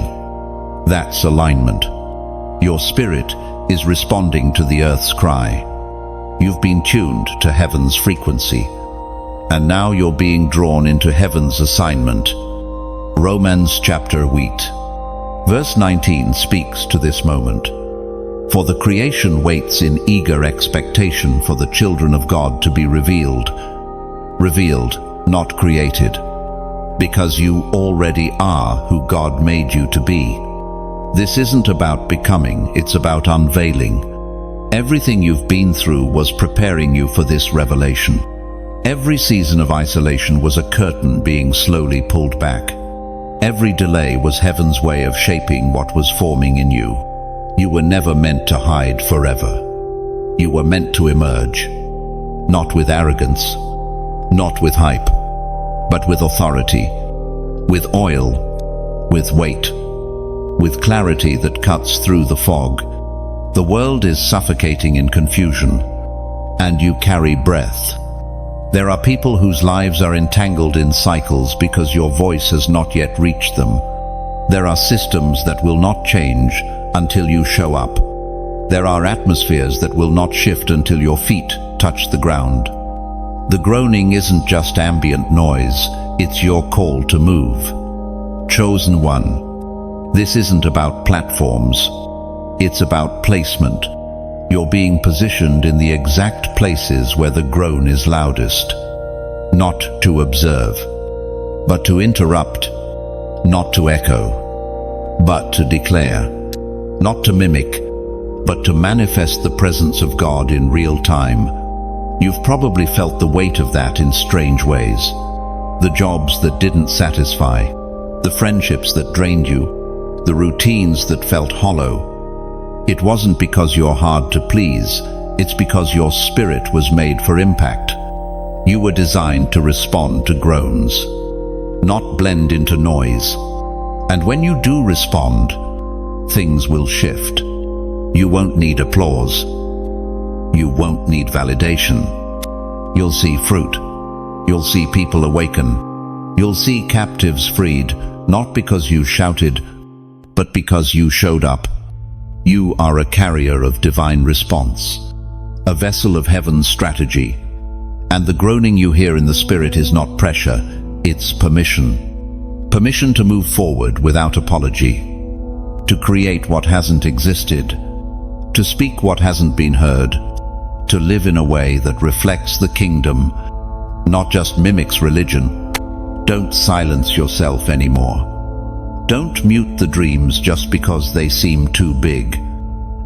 That's alignment. Your spirit is responding to the earth's cry. You've been tuned to heaven's frequency. And now you're being drawn into heaven's assignment. Romans chapter 8. Verse 19 speaks to this moment. For the creation waits in eager expectation for the children of God to be revealed. Revealed, not created. Because you already are who God made you to be. This isn't about becoming, it's about unveiling. Everything you've been through was preparing you for this revelation. Every season of isolation was a curtain being slowly pulled back. Every delay was heaven's way of shaping what was forming in you. You were never meant to hide forever. You were meant to emerge. Not with arrogance, not with hype, but with authority, with oil, with weight, with clarity that cuts through the fog. The world is suffocating in confusion, and you carry breath. There are people whose lives are entangled in cycles because your voice has not yet reached them. There are systems that will not change until you show up. There are atmospheres that will not shift until your feet touch the ground. The groaning isn't just ambient noise, it's your call to move. Chosen one. This isn't about platforms. It's about placement. You're being positioned in the exact places where the groan is loudest. Not to observe, but to interrupt. Not to echo, but to declare. Not to mimic, but to manifest the presence of God in real time. You've probably felt the weight of that in strange ways. The jobs that didn't satisfy, the friendships that drained you, the routines that felt hollow. It wasn't because you're hard to please, it's because your spirit was made for impact. You were designed to respond to groans, not blend into noise. And when you do respond, things will shift. You won't need applause. You won't need validation. You'll see fruit. You'll see people awaken. You'll see captives freed, not because you shouted, but because you showed up. You are a carrier of divine response, a vessel of heaven's strategy. And the groaning you hear in the spirit is not pressure, it's permission. Permission to move forward without apology, to create what hasn't existed, to speak what hasn't been heard, to live in a way that reflects the kingdom, not just mimics religion. Don't silence yourself anymore. Don't mute the dreams just because they seem too big.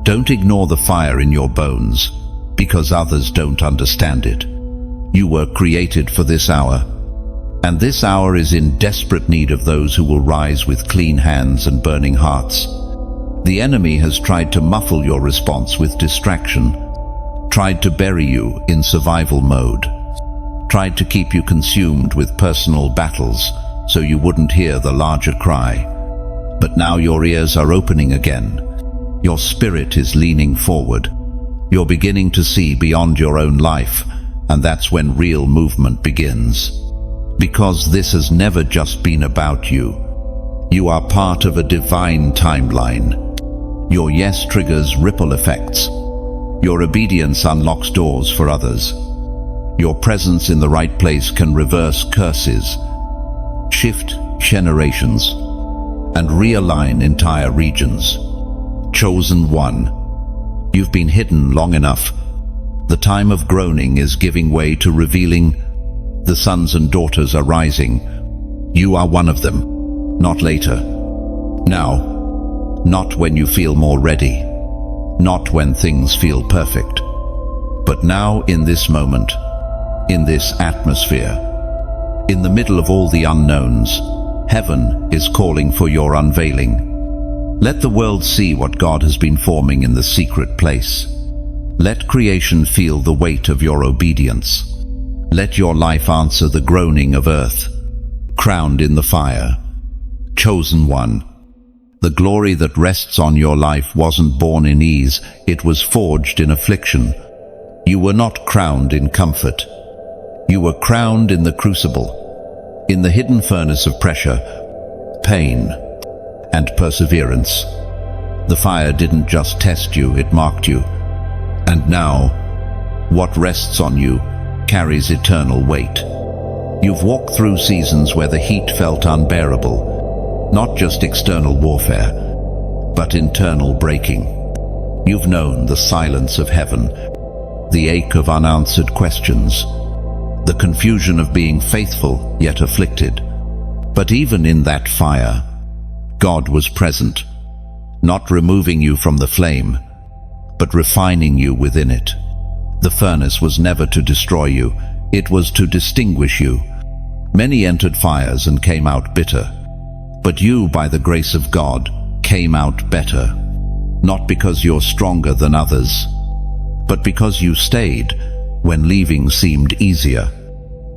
Don't ignore the fire in your bones because others don't understand it. You were created for this hour, and this hour is in desperate need of those who will rise with clean hands and burning hearts. The enemy has tried to muffle your response with distraction, tried to bury you in survival mode, tried to keep you consumed with personal battles so you wouldn't hear the larger cry. But now your ears are opening again. Your spirit is leaning forward. You're beginning to see beyond your own life, and that's when real movement begins. Because this has never just been about you. You are part of a divine timeline. Your yes triggers ripple effects. Your obedience unlocks doors for others. Your presence in the right place can reverse curses, shift generations, and realign entire regions. Chosen one. You've been hidden long enough. The time of groaning is giving way to revealing. The sons and daughters are rising. You are one of them. Not later. Now. Not when you feel more ready. Not when things feel perfect. But now, in this moment, in this atmosphere, in the middle of all the unknowns, heaven is calling for your unveiling. Let the world see what God has been forming in the secret place. Let creation feel the weight of your obedience. Let your life answer the groaning of earth. Crowned in the fire. Chosen one. The glory that rests on your life wasn't born in ease, it was forged in affliction. You were not crowned in comfort. You were crowned in the crucible, in the hidden furnace of pressure, pain, and perseverance. The fire didn't just test you, it marked you. And now, what rests on you carries eternal weight. You've walked through seasons where the heat felt unbearable, not just external warfare, but internal breaking. You've known the silence of heaven, the ache of unanswered questions, the confusion of being faithful yet afflicted. But even in that fire, God was present, not removing you from the flame, but refining you within it. The furnace was never to destroy you, it was to distinguish you. Many entered fires and came out bitter, but you, by the grace of God, came out better, not because you're stronger than others, but because you stayed when leaving seemed easier,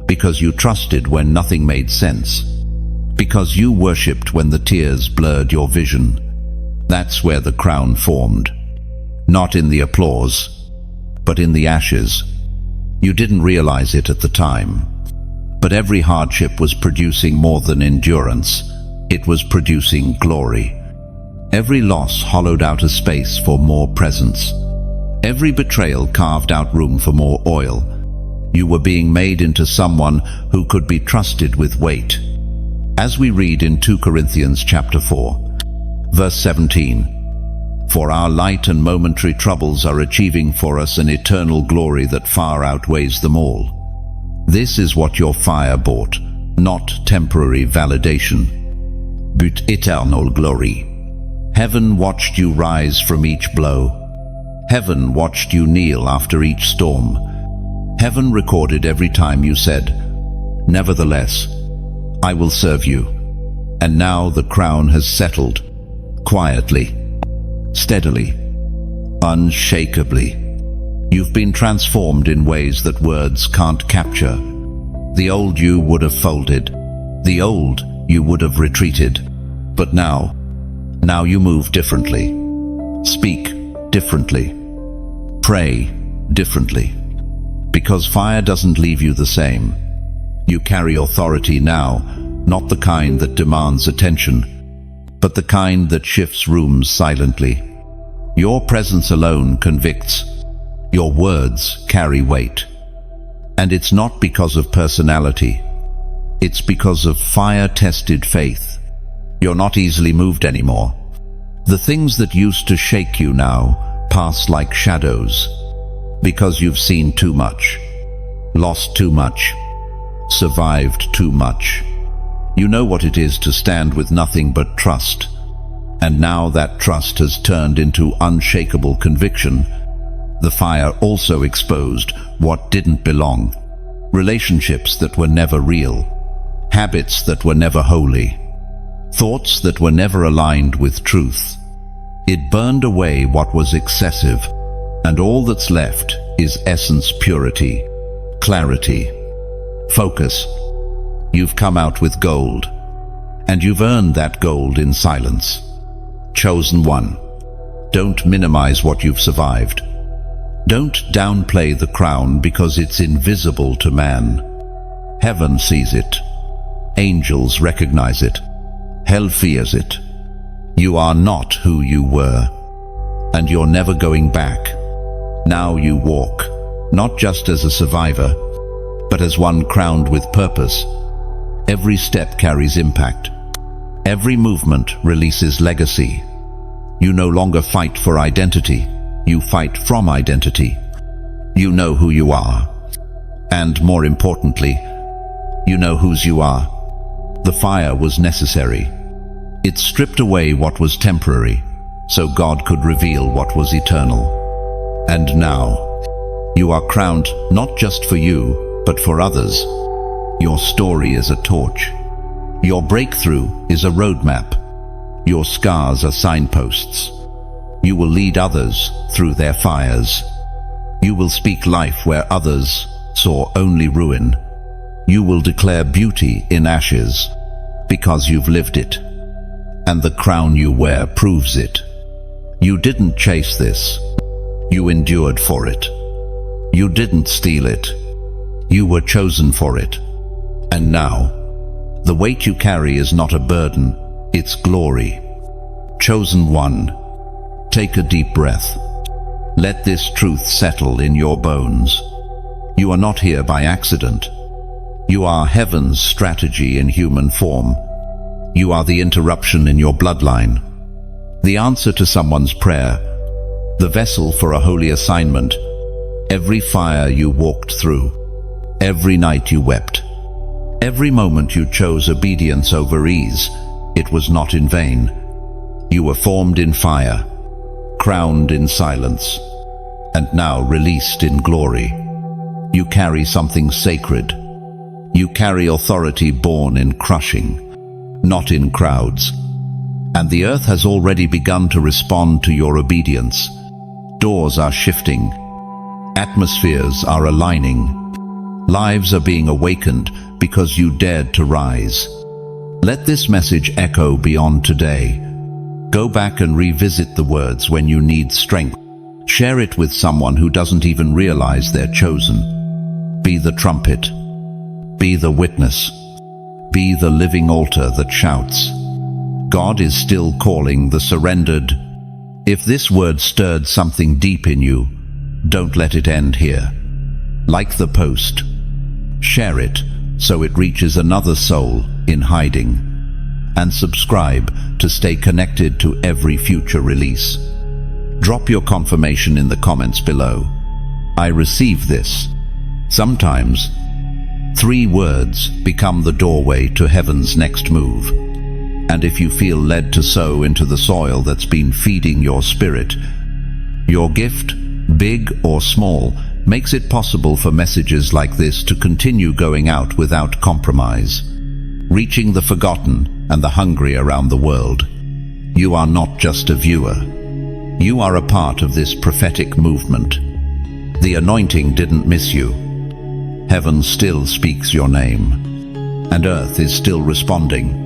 because you trusted when nothing made sense, because you worshipped when the tears blurred your vision. That's where the crown formed, not in the applause, but in the ashes. You didn't realize it at the time, but every hardship was producing more than endurance. It was producing glory. Every loss hollowed out a space for more presence. Every betrayal carved out room for more oil. You were being made into someone who could be trusted with weight. As we read in 2 Corinthians chapter 4, verse 17, "For our light and momentary troubles are achieving for us an eternal glory that far outweighs them all." This is what your fire bought, not temporary validation, but eternal glory. Heaven watched you rise from each blow. Heaven watched you kneel after each storm. Heaven recorded every time you said, "Nevertheless, I will serve you." And now the crown has settled, quietly, steadily, unshakably. You've been transformed in ways that words can't capture. The old you would have folded. The old you would have retreated. But now you move differently. Speak differently. Pray differently. Because fire doesn't leave you the same. You carry authority now, not the kind that demands attention, but the kind that shifts rooms silently. Your presence alone convicts. Your words carry weight. And it's not because of personality. It's because of fire-tested faith. You're not easily moved anymore. The things that used to shake you now pass like shadows, because you've seen too much, lost too much, survived too much. You know what it is to stand with nothing but trust. And now that trust has turned into unshakable conviction. The fire also exposed what didn't belong. Relationships that were never real. Habits that were never holy. Thoughts that were never aligned with truth. It burned away what was excessive, and all that's left is essence, purity, clarity, focus. You've come out with gold, and you've earned that gold in silence. Chosen one. Don't minimize what you've survived. Don't downplay the crown because it's invisible to man. Heaven sees it. Angels recognize it. Hell fears it. You are not who you were, and you're never going back. Now you walk, not just as a survivor, but as one crowned with purpose. Every step carries impact. Every movement releases legacy. You no longer fight for identity. You fight from identity. You know who you are. And more importantly, you know whose you are. The fire was necessary. It stripped away what was temporary, so God could reveal what was eternal. And now, you are crowned not just for you, but for others. Your story is a torch. Your breakthrough is a roadmap. Your scars are signposts. You will lead others through their fires. You will speak life where others saw only ruin. You will declare beauty in ashes because you've lived it. And the crown you wear proves it. You didn't chase this. You endured for it. You didn't steal it. You were chosen for it. And now, the weight you carry is not a burden, it's glory. Chosen one, take a deep breath. Let this truth settle in your bones. You are not here by accident. You are heaven's strategy in human form. You are the interruption in your bloodline. the answer to someone's prayer, the vessel for a holy assignment, every fire you walked through, every night you wept, every moment you chose obedience over ease, it was not in vain. You were formed in fire, crowned in silence, and now released in glory. You carry something sacred. You carry authority born in crushing, not in crowds. And the earth has already begun to respond to your obedience. Doors are shifting. Atmospheres are aligning. Lives are being awakened because you dared to rise. Let this message echo beyond today. Go back and revisit the words when you need strength. Share it with someone who doesn't even realize they're chosen. Be the trumpet. Be the witness. Be the living altar that shouts. God is still calling the surrendered. If this word stirred something deep in you, don't let it end here. Like the post, share it so it reaches another soul in hiding. And subscribe to stay connected to every future release. Drop your confirmation in the comments below. I receive this. Sometimes, 3 words become the doorway to heaven's next move. And if you feel led to sow into the soil that's been feeding your spirit, your gift, big or small, makes it possible for messages like this to continue going out without compromise, reaching the forgotten and the hungry around the world. You are not just a viewer. You are a part of this prophetic movement. The anointing didn't miss you. Heaven still speaks your name, and earth is still responding.